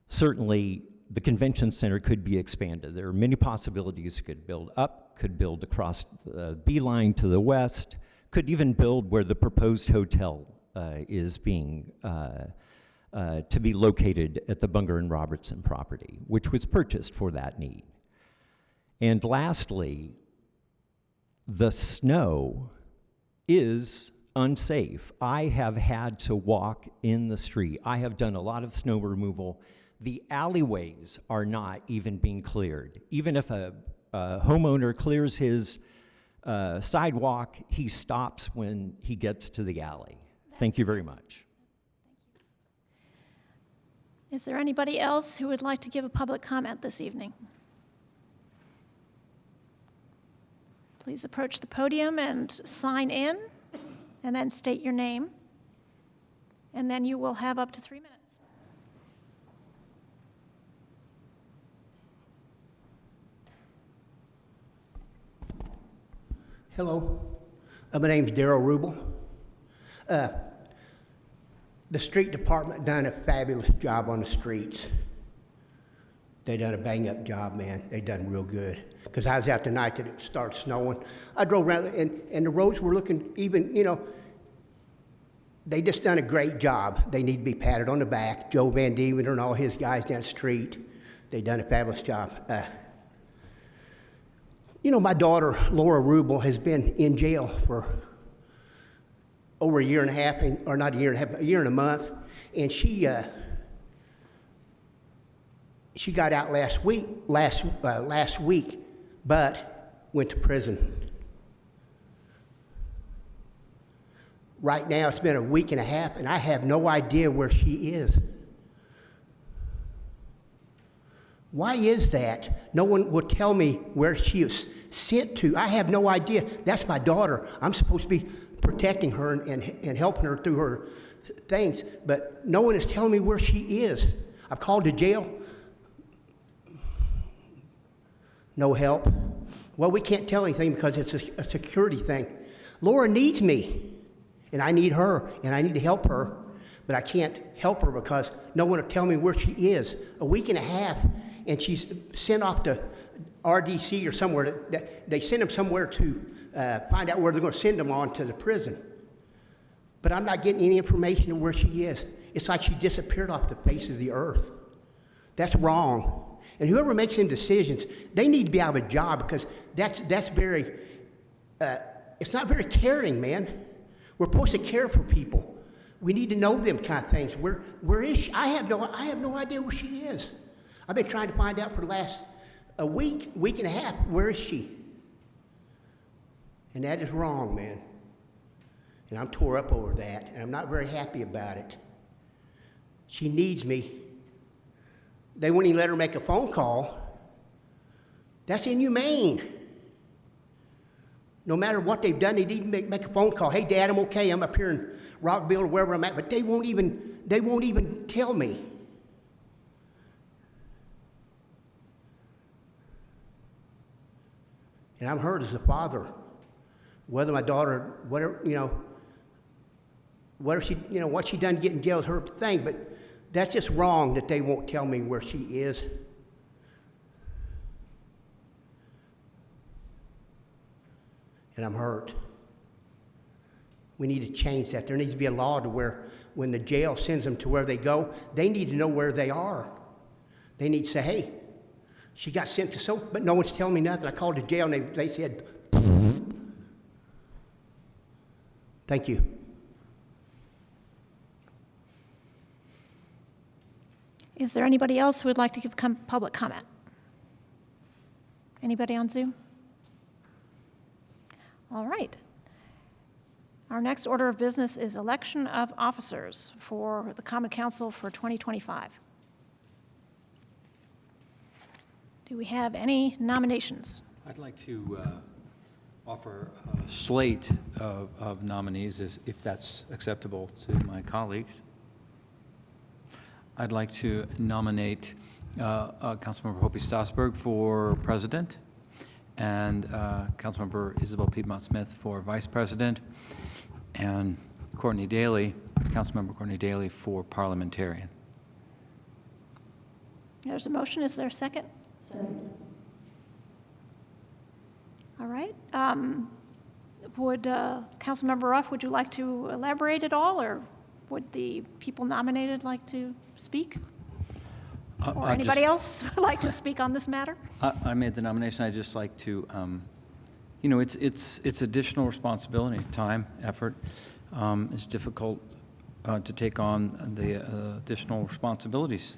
Certainly, the convention center could be expanded. There are many possibilities. It could build up, could build across the B-line to the west, could even build where the proposed hotel is being to be located at the Bunger and Robertson property, which was purchased for that need. And lastly, the snow is unsafe. I have had to walk in the street. I have done a lot of snow removal. The alleyways are not even being cleared. Even if a homeowner clears his sidewalk. He stops when he gets to the alley. Thank you very much. Is there anybody else who would like to give a public comment this evening? Please approach the podium and sign in, and then state your name. And then you will have up to 3 minutes. Hello, my name's Darrell Rubel. The street department done a fabulous job on the streets. They done a bang-up job, man. They done real good. Because I was out the night that it started snowing. I drove around, and the roads were looking even, they just done a great job. They need to be patted on the back. Joe Van Dieven and all his guys down the street, they done a fabulous job. My daughter, Laura Rubel, has been in jail for over a year and a half, or not a year and a half, a year and a month, and she got out last week, but went to prison. Right now, it's been a week and a half, and I have no idea where she is. Why is that? No one will tell me where she is sent to. I have no idea. That's my daughter. I'm supposed to be protecting her and helping her through her things, but no one is telling me where she is. I've called the jail. No help. Well, we can't tell anything because it's a security thing. Laura needs me, and I need her, and I need to help her, but I can't help her because no one will tell me where she is. A week and a half, and she's sent off to RDC or somewhere. They send them somewhere to find out where they're going to send them on to the prison. But I'm not getting any information of where she is. It's like she disappeared off the face of the earth. That's wrong. And whoever makes them decisions, they need to be out of a job because that's very, it's not very caring, man. We're supposed to care for people. We need to know them kind of things. Where is she? I have no idea where she is. I've been trying to find out for the last week and a half. Where is she? And that is wrong, man. And I'm tore up over that, and I'm not very happy about it. She needs me. They wouldn't even let her make a phone call. That's inhumane. No matter what they've done, they need to make a phone call. Hey, Dad, I'm okay. I'm up here in Rockville or wherever I'm at. But they won't even tell me. And I'm hurt as a father. Whether my daughter, whatever, whether she, what she done to get in jail is her thing. But that's just wrong that they won't tell me where she is. And I'm hurt. We need to change that. There needs to be a law to where when the jail sends them to where they go, they need to know where they are. They need to say, hey, she got sent to so, but no one's telling me nothing. I called the jail and they said, thank you. Is there anybody else who would like to give public comment? Anybody on Zoom? All right. Our next order of business is election of officers for the Common Council for 2025. Do we have any nominations? I'd like to offer a slate of nominees, if that's acceptable to my colleagues. I'd like to nominate Councilmember Hopi Stossberg for president and Councilmember Isabel Piedmont-Smith for vice president and Councilmember Courtney Daly for parliamentarian. There's a motion. Is there a second? Second. All right. Would Councilmember Ruff, would you like to elaborate at all, or would the people nominated like to speak? Or anybody else like to speak on this matter? I made the nomination. I'd just like to, it's additional responsibility, time, effort. It's difficult to take on the additional responsibilities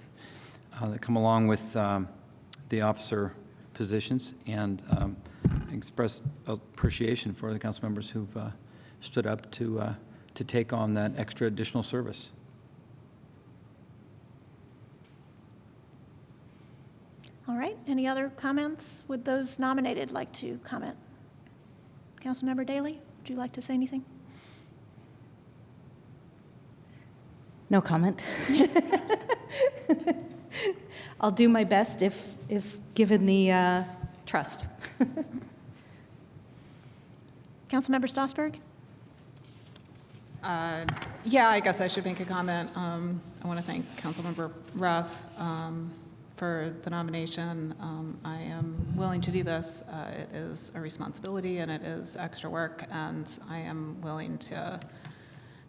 that come along with the officer positions, and express appreciation for the council members who've stood up to take on that extra additional service. All right, any other comments? Would those nominated like to comment? Councilmember Daley, would you like to say anything? No comment. I'll do my best if given the trust. Councilmember Stossberg? Yeah, I guess I should make a comment. I want to thank Councilmember Ruff for the nomination. I am willing to do this. It is a responsibility and it is extra work, and I am willing to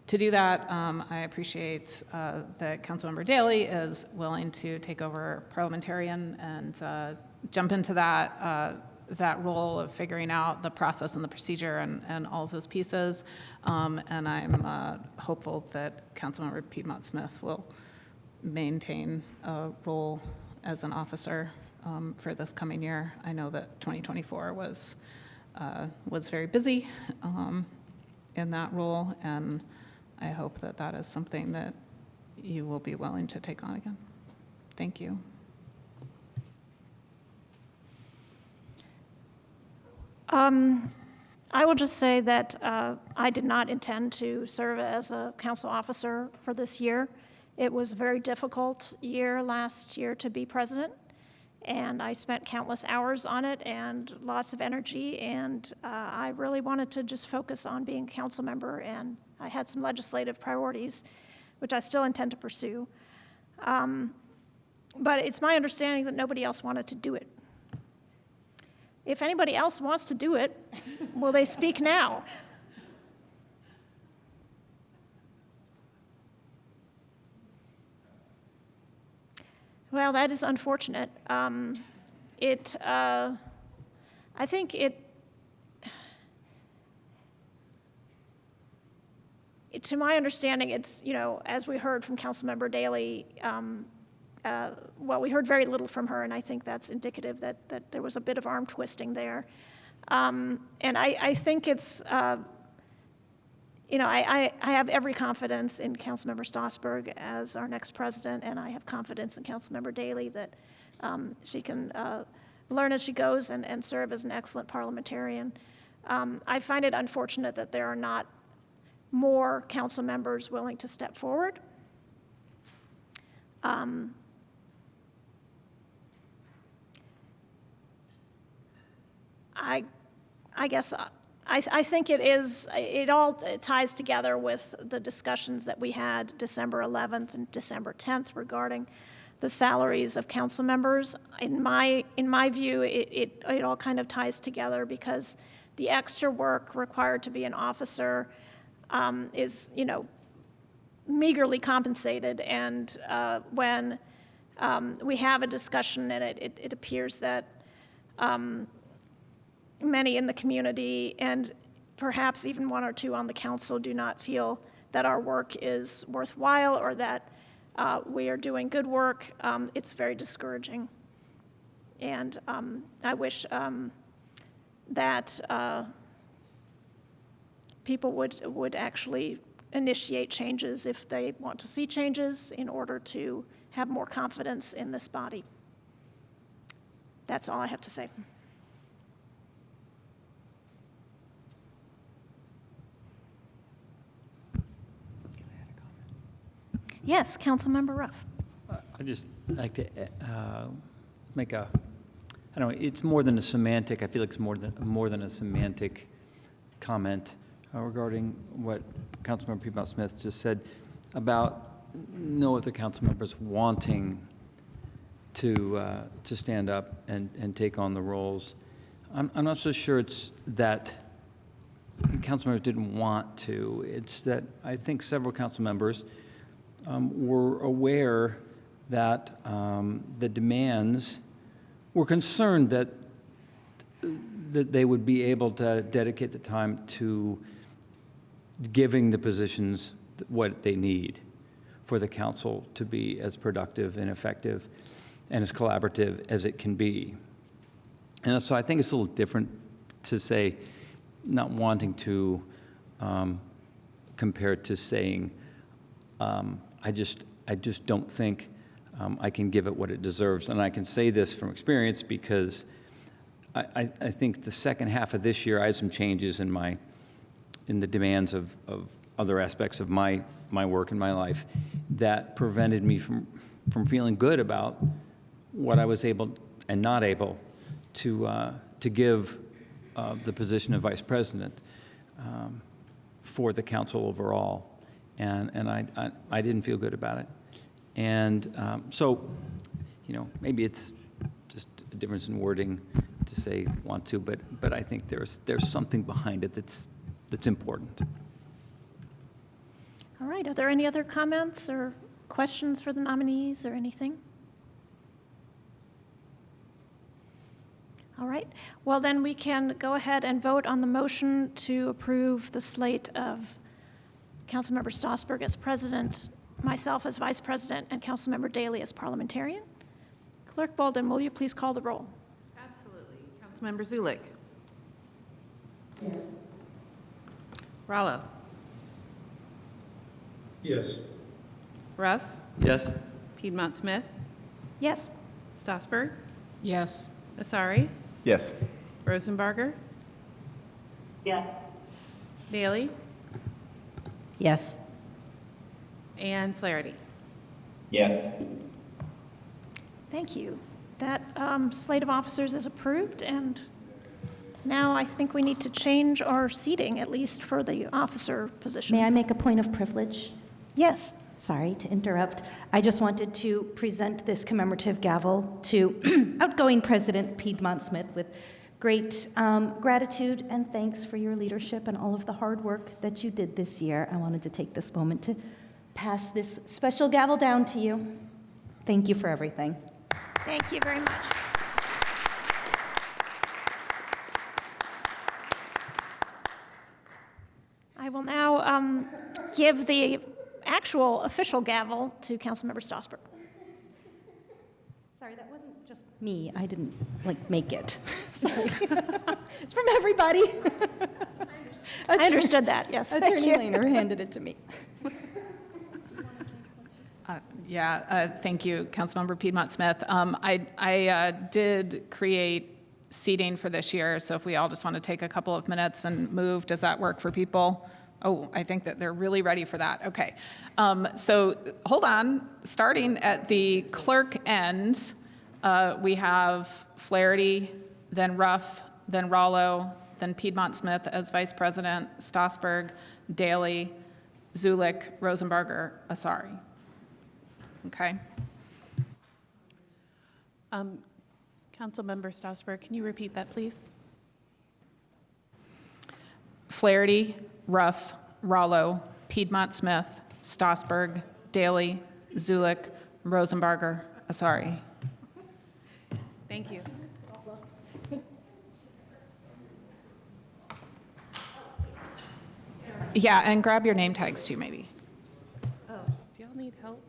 do that. I appreciate that Councilmember Daley is willing to take over parliamentarian and jump into that role of figuring out the process and the procedure and all of those pieces. And I'm hopeful that Councilmember Piedmont Smith will maintain a role as an officer for this coming year. I know that 2024 was very busy in that role, and I hope that that is something that you will be willing to take on again. Thank you. I will just say that I did not intend to serve as a council officer for this year. It was a very difficult year last year to be president, and I spent countless hours on it and lots of energy, and I really wanted to just focus on being a council member, and I had some legislative priorities, which I still intend to pursue. But it's my understanding that nobody else wanted to do it. If anybody else wants to do it, will they speak now? Well, that is unfortunate. I think to my understanding, it's, as we heard from Councilmember Daley, well, we heard very little from her, and I think that's indicative that there was a bit of arm twisting there. And I think it's, I have every confidence in Councilmember Stossberg as our next president, and I have confidence in Councilmember Daley that she can learn as she goes and serve as an excellent parliamentarian. I find it unfortunate that there are not more council members willing to step forward. I guess I think it all ties together with the discussions that we had December 11th and December 10th regarding the salaries of council members. In my view, it all kind of ties together because the extra work required to be an officer is, meagerly compensated. And when we have a discussion and it appears that many in the community and perhaps even one or two on the council do not feel that our work is worthwhile or that we are doing good work, it's very discouraging. And I wish that people would actually initiate changes if they want to see changes in order to have more confidence in this body. That's all I have to say. Yes, Councilmember Ruff. I'd just like to make I don't know, it's more than a semantic, I feel like it's more than a semantic comment regarding what Councilmember Piedmont Smith just said about no other council members wanting to stand up and take on the roles. I'm not so sure it's that council members didn't want to. It's that I think several council members were aware that the demands were concerned that they would be able to dedicate the time to giving the positions what they need for the council to be as productive and effective and as collaborative as it can be. And so I think it's a little different to say, not wanting to compare it to saying, I just don't think I can give it what it deserves. And I can say this from experience because I think the second half of this year, I had some changes in the demands of other aspects of my work and my life that prevented me from feeling good about what I was able and not able to give the position of vice president for the council overall. And I didn't feel good about it. And so, maybe it's just a difference in wording to say want to, but I think there's something behind it that's important. All right, are there any other comments or questions for the nominees or anything? All right, well then we can go ahead and vote on the motion to approve the slate of Councilmember Strasburg as president, myself as vice president, and Councilmember Daley as parliamentarian. Clerk Bolden, will you please call the roll? Absolutely. Councilmember Zulik. Rallo. Yes. Ruff. Yes? Piedmont Smith. Yes. Strasburg. Yes. Asari. Yes. Rosenbarger. Yes. Daley. Yes. And Flaherty. Yes. Thank you. That slate of officers is approved, and now I think we need to change our seating, at least for the officer positions. May I make a point of privilege? Yes. Sorry to interrupt. I just wanted to present this commemorative gavel to outgoing President Piedmont Smith with great gratitude and thanks for your leadership and all of the hard work that you did this year. I wanted to take this moment to pass this special gavel down to you. Thank you for everything. Thank you very much. I will now give the actual official gavel to Councilmember Strasburg. Sorry, that wasn't just me. I didn't make it. Sorry. It's from everybody. I understood that, yes. Thank Attorney you. Lehner handed it to me. Thank you, Councilmember Piedmont Smith. I did create seating for this year, so if we all just want to take a couple of minutes and move, does that work for people? Oh, I think that they're really ready for that. Okay. So hold on. Starting at the clerk end, we have Flaherty, then Ruff, then Rollo, then Piedmont Smith as vice president, Strasburg, Daley, Zulik, Rosenbarger, Asari. Okay. Councilmember Strasburg, can you repeat that, please? Flaherty, Ruff, Rollo, Piedmont Smith, Strasburg, Daley, Zulik, Rosenbarger, Asari. Thank you. Yeah, and grab your name tags too, maybe. Oh, do y'all need help?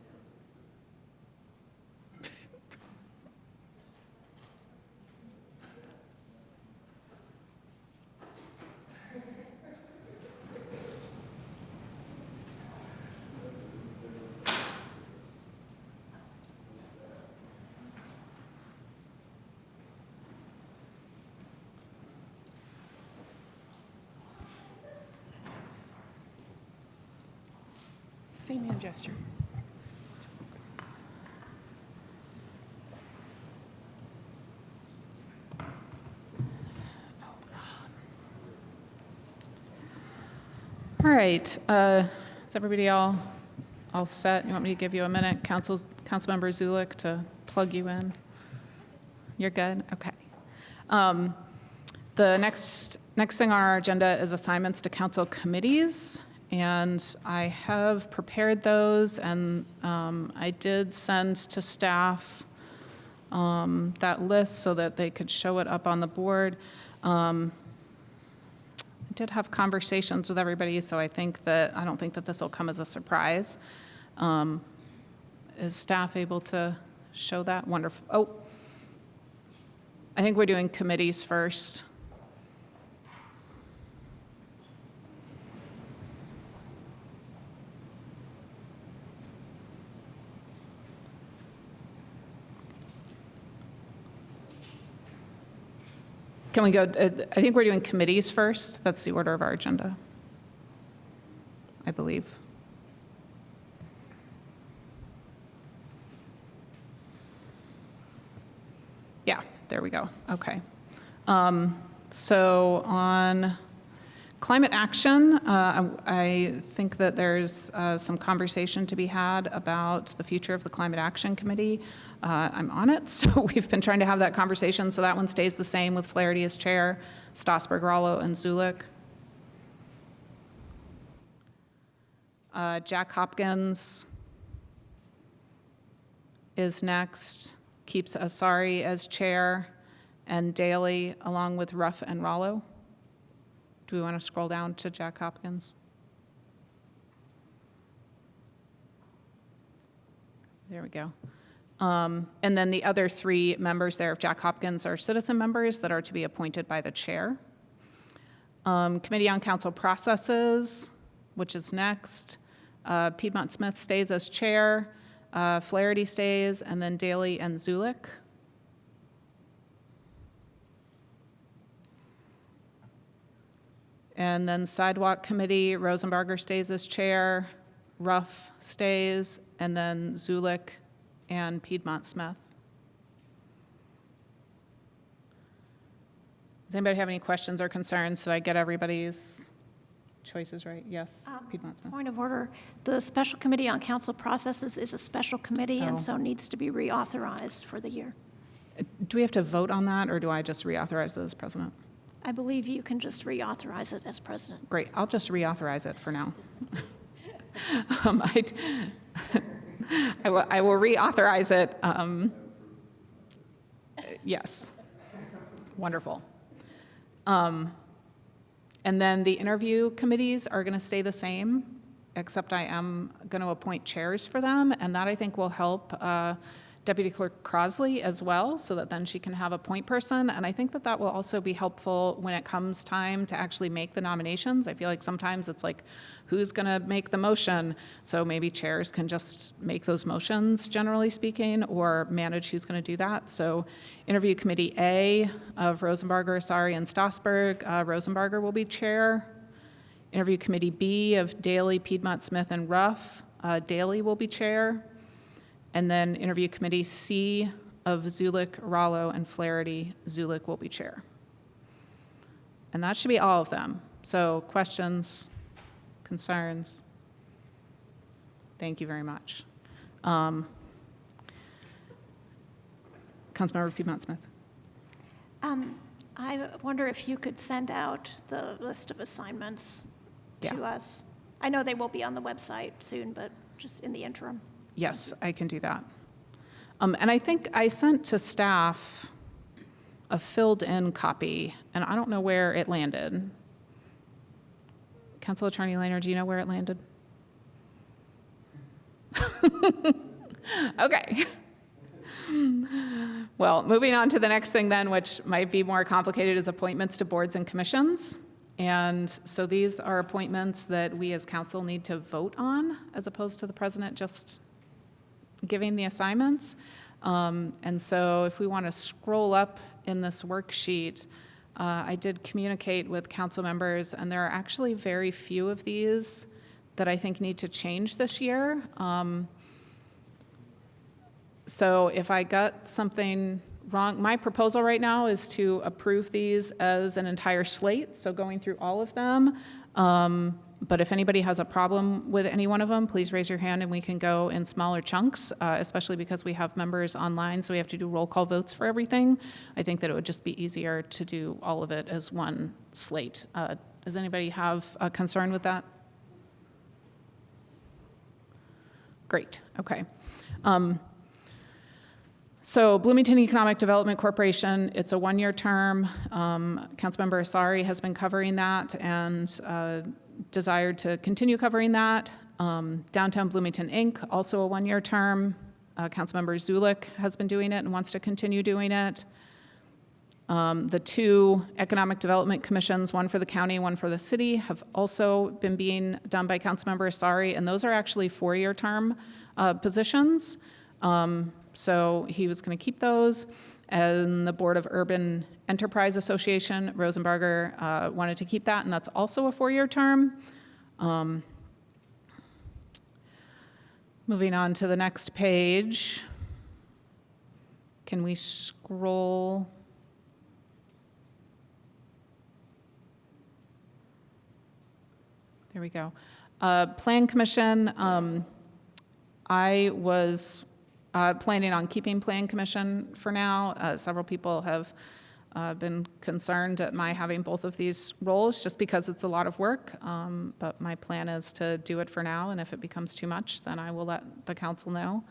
Same hand gesture. All right. Is everybody all set? You want me to give you a minute, Councilmember Zulik, to plug you in? You're good? Okay. The next thing on our agenda is assignments to council committees. And I have prepared those, and I did send to staff that list so that they could show it up on the board. I did have conversations with everybody, so I don't think that this will come as a surprise. Is staff able to show that? Wonderful. Oh, I think we're doing committees first. Can we go, I think we're doing committees first. That's the order of our agenda, I believe. Yeah, there we go. Okay. So on climate action, I think that there's some conversation to be had about the future of the Climate Action Committee. I'm on it, so we've been trying to have that conversation. So that one stays the same with Flaherty as chair, Stossberg, Rollo, and Zulik. Jack Hopkins is next, keeps Asari as chair, and Daly along with Ruff and Rollo. Do we want to scroll down to Jack Hopkins? There we go. And then the other three members there of Jack Hopkins are citizen members that are to be appointed by the chair. Committee on Council Processes, which is next. Piedmont Smith stays as chair. Flaherty stays, and then Daly and Zulik. And then Sidewalk Committee, Rosenbarger stays as chair, Ruff stays, and then Zulik and Piedmont Smith. Does anybody have any questions or concerns? Did I get everybody's choices right? Yes, Piedmont Smith. Point of order, the Special Committee on Council Processes is a special committee and so needs to be reauthorized for the year. Do we have to vote on that, or do I just reauthorize it as president? I believe you can just reauthorize it as president. Great, I'll just reauthorize it for now. I will reauthorize it. Yes, wonderful. And then the interview committees are going to stay the same, except I am going to appoint chairs for them, and that I think will help Deputy Clerk Crosley as well, so that then she can have a point person. And I think that that will also be helpful when it comes time to actually make the nominations. I feel like sometimes it's like, who's going to make the motion? So maybe chairs can just make those motions, generally speaking, or manage who's going to do that. So Interview Committee A of Rosenbarger, Asari, and Stossberg, Rosenbarger will be chair. Interview Committee B of Daly, Piedmont Smith, and Ruff, Daly will be chair. And then Interview Committee C of Zulik, Rollo, and Flaherty, Zulik will be chair. And that should be all of them. So questions, concerns? Thank you very much. Councilmember Piedmont Smith. I wonder if you could send out the list of assignments to us. I know they will be on the website soon, but just in the interim. Yes, I can do that. And I think I sent to staff a filled-in copy, and I don't know where it landed. Council Attorney Lehner, do you know where it landed? Okay. Well, moving on to the next thing then, which might be more complicated, is appointments to boards and commissions. And so these are appointments that we as council need to vote on, as opposed to the president just giving the assignments. And so if we want to scroll up in this worksheet, I did communicate with council members, and there are actually very few of these that I think need to change this year. So if I got something wrong, my proposal right now is to approve these as an entire slate, so going through all of them. But if anybody has a problem with any one of them, please raise your hand and we can go in smaller chunks, especially because we have members online, so we have to do roll call votes for everything. I think that it would just be easier to do all of it as one slate. Does anybody have a concern with that? Great, okay. So Bloomington Economic Development Corporation, it's a one-year term. Councilmember Asari has been covering that and desired to continue covering that. Downtown Bloomington, Inc., also a one-year term. Councilmember Zulik has been doing it and wants to continue doing it. The two economic development commissions, one for the county, one for the city, have also been being done by Councilmember Asari, and those are actually four-year term positions. So he was going to keep those. And the Board of Urban Enterprise Association, Rosenbarger wanted to keep that, and that's also a 4-year term. Moving on to the next page. Can we scroll? There we go. Plan Commission, I was planning on keeping Plan Commission for now. Several people have been concerned at my having both of these roles just because it's a lot of work, but my plan is to do it for now, and if it becomes too much, then I will let the council know.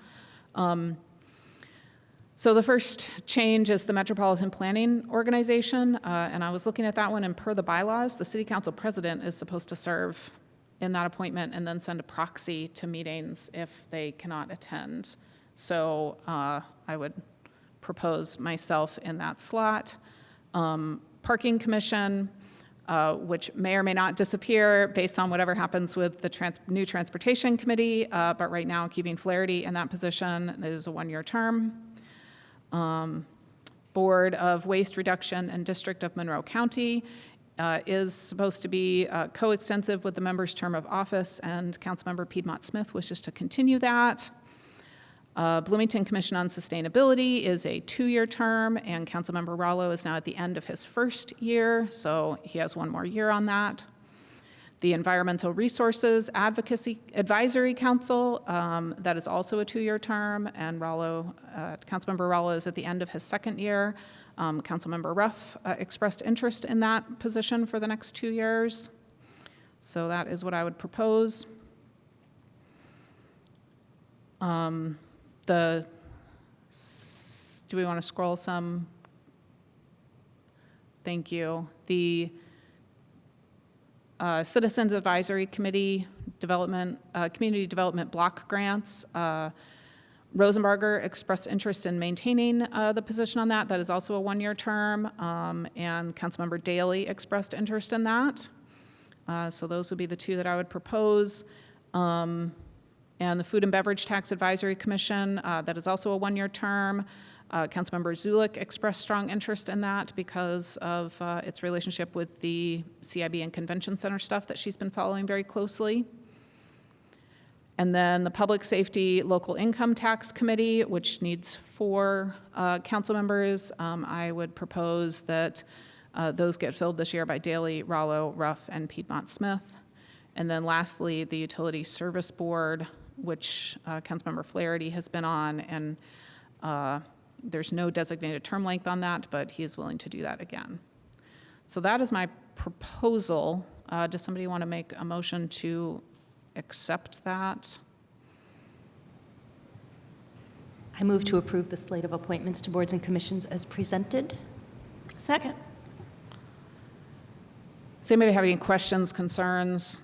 So the first change is the Metropolitan Planning Organization, and I was looking at that one, and per the bylaws, the city council president is supposed to serve in that appointment and then send a proxy to meetings if they cannot attend. So I would propose myself in that slot. Parking Commission, which may or may not disappear based on whatever happens with the new Transportation Committee, but right now keeping Flaherty in that position. It is a 1-year term. Board of Waste Reduction and District of Monroe County is supposed to be coextensive with the member's term of office, and Councilmember Piedmont Smith wishes to continue that. Bloomington Commission on Sustainability is a 2-year term, and Councilmember Rollo is now at the end of his first year, so he has 1 more year on that. The Environmental Resources Advocacy Advisory Council, that is also a 2-year term, and Councilmember Rollo is at the end of his 2nd year. Councilmember Ruff expressed interest in that position for the next 2 years. So that is what I would propose. Do we want to scroll some? Thank you. The Citizens Advisory Committee Community Development Block Grants. Rosenbarger expressed interest in maintaining the position on that. That is also a 1-year term, and Councilmember Daley expressed interest in that. So those would be the 2 that I would propose. And the Food and Beverage Tax Advisory Commission, that is also a 1-year term. Councilmember Zulik expressed strong interest in that because of its relationship with the CIB and Convention Center stuff that she's been following very closely. And then the Public Safety Local Income Tax Committee, which needs 4 council members. I would propose that those get filled this year by Daley, Rollo, Ruff, and Piedmont Smith. And then lastly, the Utility Service Board, which Councilmember Flaherty has been on, and there's no designated term length on that, but he is willing to do that again. So that is my proposal. Does somebody want to make a motion to accept that? I move to approve the slate of appointments to boards and commissions as presented. Second. Does anybody have any questions, concerns?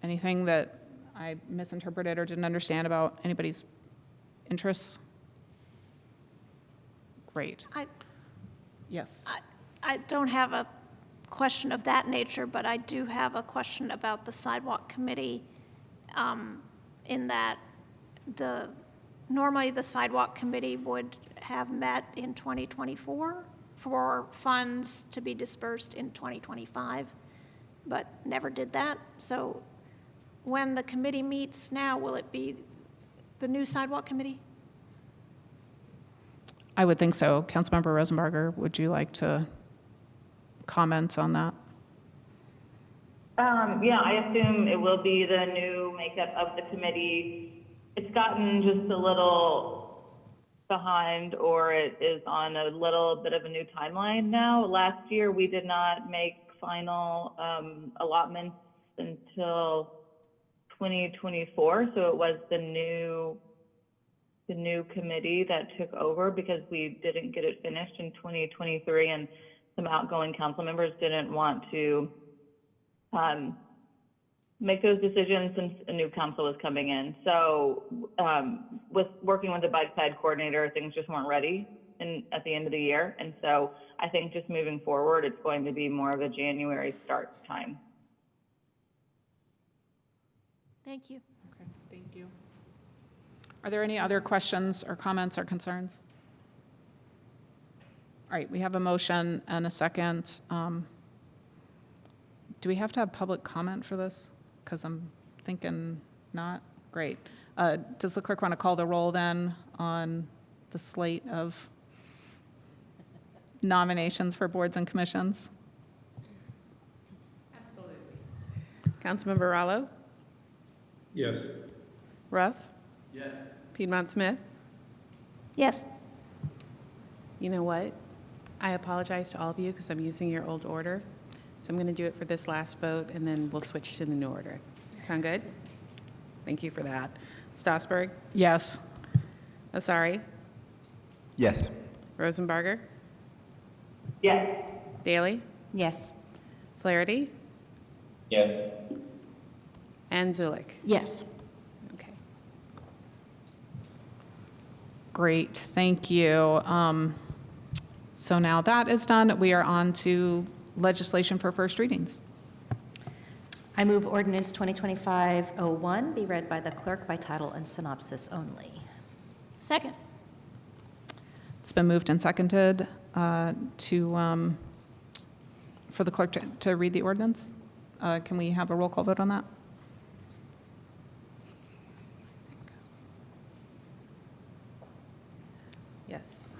Anything that I misinterpreted or didn't understand about anybody's interests? Great. Yes. I don't have a question of that nature, but I do have a question about the Sidewalk Committee, in that normally the Sidewalk Committee would have met in 2024 for funds to be dispersed in 2025, but never did that. So when the committee meets now, will it be the new Sidewalk Committee? I would think so. Councilmember Rosenbarger, would you like to comment on that? Yeah, I assume it will be the new makeup of the committee. It's gotten just a little behind, or it is on a little bit of a new timeline now. Last year, we did not make final allotments until 2024, so it was the new committee that took over because we didn't get it finished in 2023, and some outgoing council members didn't want to make those decisions since a new council was coming in. So with working with the bike side coordinator, things just weren't ready at the end of the year. And so I think just moving forward, it's going to be more of a January start time. Thank you. Okay, thank you. Are there any other questions or comments or concerns? All right, we have a motion and a second. Do we have to have public comment for this? Because I'm thinking not. Great. Does the clerk want to call the roll then on the slate of nominations for boards and commissions? Councilmember Rallo? Yes. Ruff? Yes. Piedmont Smith? Yes. You know what? I apologize to all of you because I'm using your old order. So I'm going to do it for this last vote, and then we'll switch to the new order. Sound good? Thank you for that. Stossberg? Yes. Asari? Yes. Rosenbarger? Yes. Daly? Yes. Flaherty? Yes. And Zulik? Yes. Okay. Great, thank you. So now that is done, we are on to legislation for first readings. I move ordinance 2025-01 be read by the clerk by title and synopsis only. Second. It's been moved and seconded for the clerk to read the ordinance. Can we have a roll call vote on that? Yes.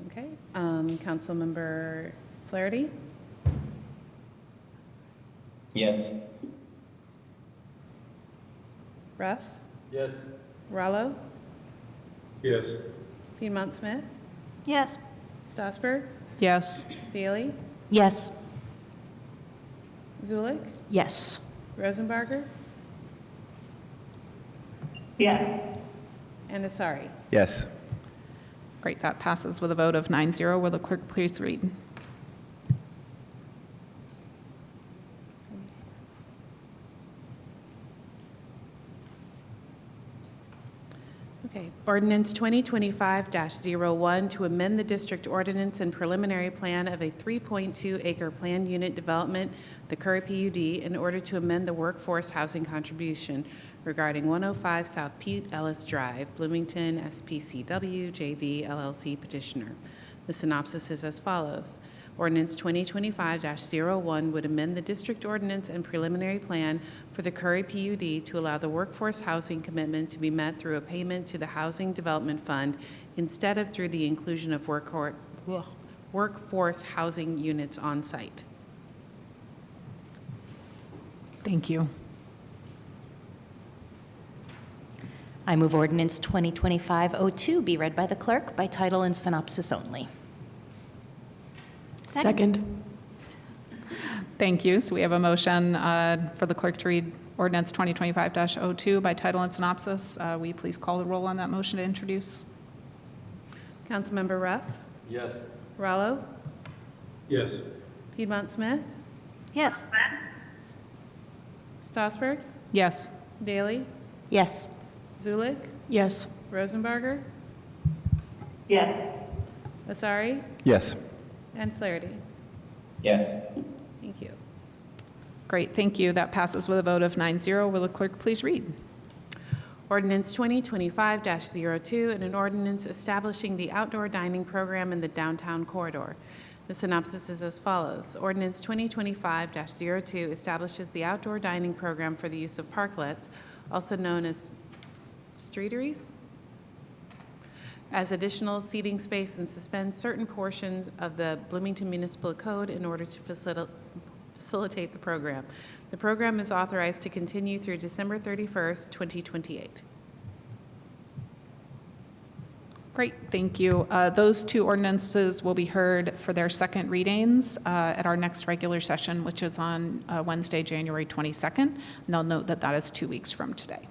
Okay. Councilmember Flaherty? Yes. Ruff? Yes. Rallo? Yes. Piedmont Smith? Yes. Stossberg? Yes. Daly? Yes. Zulik? Yes. Rosenbarger? Yes. And Asari? Yes. Great, that passes with a vote of 9-0. Will the clerk please read? Okay. Ordinance 2025-01 to amend the district ordinance and preliminary plan of a 3.2-acre planned unit development, the Curry PUD, in order to amend the workforce housing contribution regarding 105 South Pete Ellis Drive, Bloomington, SPCW, JV, LLC petitioner. The synopsis is as follows. Ordinance 2025-01 would amend the district ordinance and preliminary plan for the Curry PUD to allow the workforce housing commitment to be met through a payment to the Housing Development Fund instead of through the inclusion of workforce housing units on site. Thank you. I move ordinance 2025-02 be read by the clerk by title and synopsis only. Second. Thank you. So we have a motion for the clerk to read ordinance 2025-02 by title and synopsis. Will you please call the roll on that motion to introduce? Councilmember Ruff? Yes. Rallo? Yes. Piedmont Smith? Yes. Stossberg? Yes. Daly? Yes. Zulik? Yes. Rosenbarger? Yes. Asari? Yes. And Flaherty? Yes. Thank you. Great, thank you. That passes with a vote of 9-0. Will the clerk please read? Ordinance 2025-02 and an ordinance establishing the outdoor dining program in the downtown corridor. The synopsis is as follows. Ordinance 2025-02 establishes the outdoor dining program for the use of parklets, also known as streeteries, as additional seating space and suspend certain portions of the Bloomington Municipal Code in order to facilitate the program. The program is authorized to continue through December 31st, 2028. Great, thank you. Those two ordinances will be heard for their second readings at our next regular session, which is on Wednesday, January 22nd. And I'll note that that is 2 weeks from today.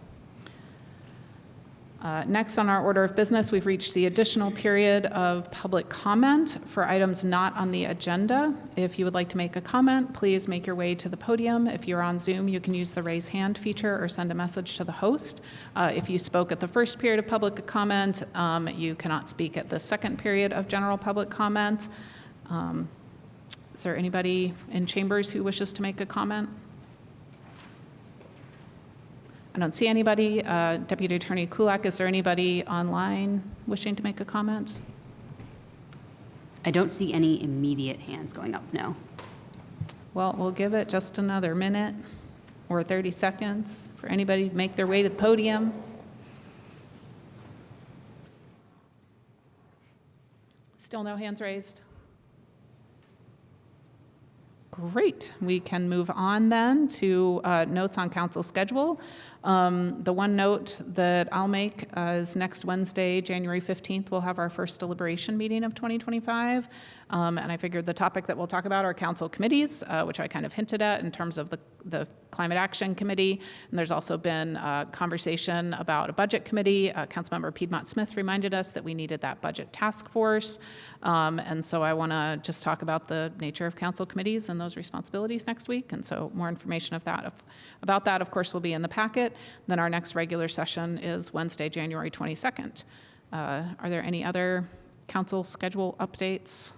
Next on our order of business, we've reached the additional period of public comment for items not on the agenda. If you would like to make a comment, please make your way to the podium. If you're on Zoom, you can use the raise hand feature or send a message to the host. If you spoke at the first period of public comment, you cannot speak at the second period of general public comment. Is there anybody in chambers who wishes to make a comment? I don't see anybody. Deputy Attorney Kulak, is there anybody online wishing to make a comment? I don't see any immediate hands going up, no. Well, we'll give it just another minute or 30 seconds for anybody to make their way to the podium. Still no hands raised? Great. We can move on then to notes on council schedule. The one note that I'll make is next Wednesday, January 15th, we'll have our first deliberation meeting of 2025. And I figured the topic that we'll talk about are council committees, which I kind of hinted at in terms of the Climate Action Committee. And there's also been a conversation about a budget committee. Councilmember Piedmont Smith reminded us that we needed that budget task force. And so I want to just talk about the nature of council committees and those responsibilities next week. And so more information about that, of course, will be in the packet. Then our next regular session is Wednesday, January 22nd. Are there any other council schedule updates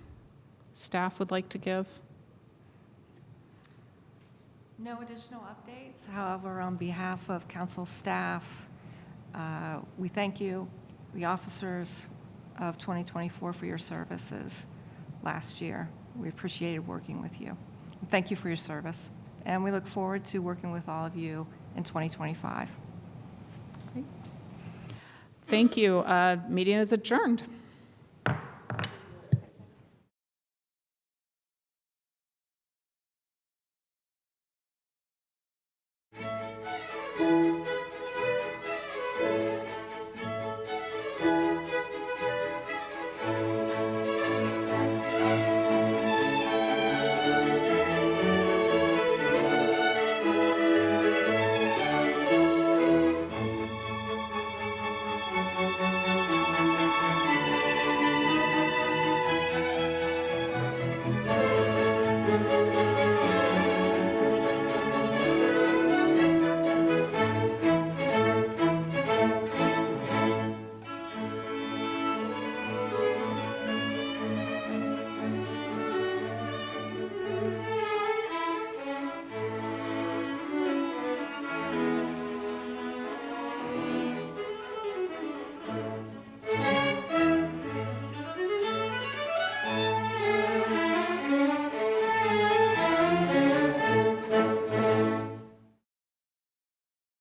staff would like to give? No additional updates. However, on behalf of council staff, we thank you, the officers of 2024, for your services last year. We appreciated working with you. Thank you for your service. And we look forward to working with all of you in 2025. Great. Thank you. Meeting is adjourned.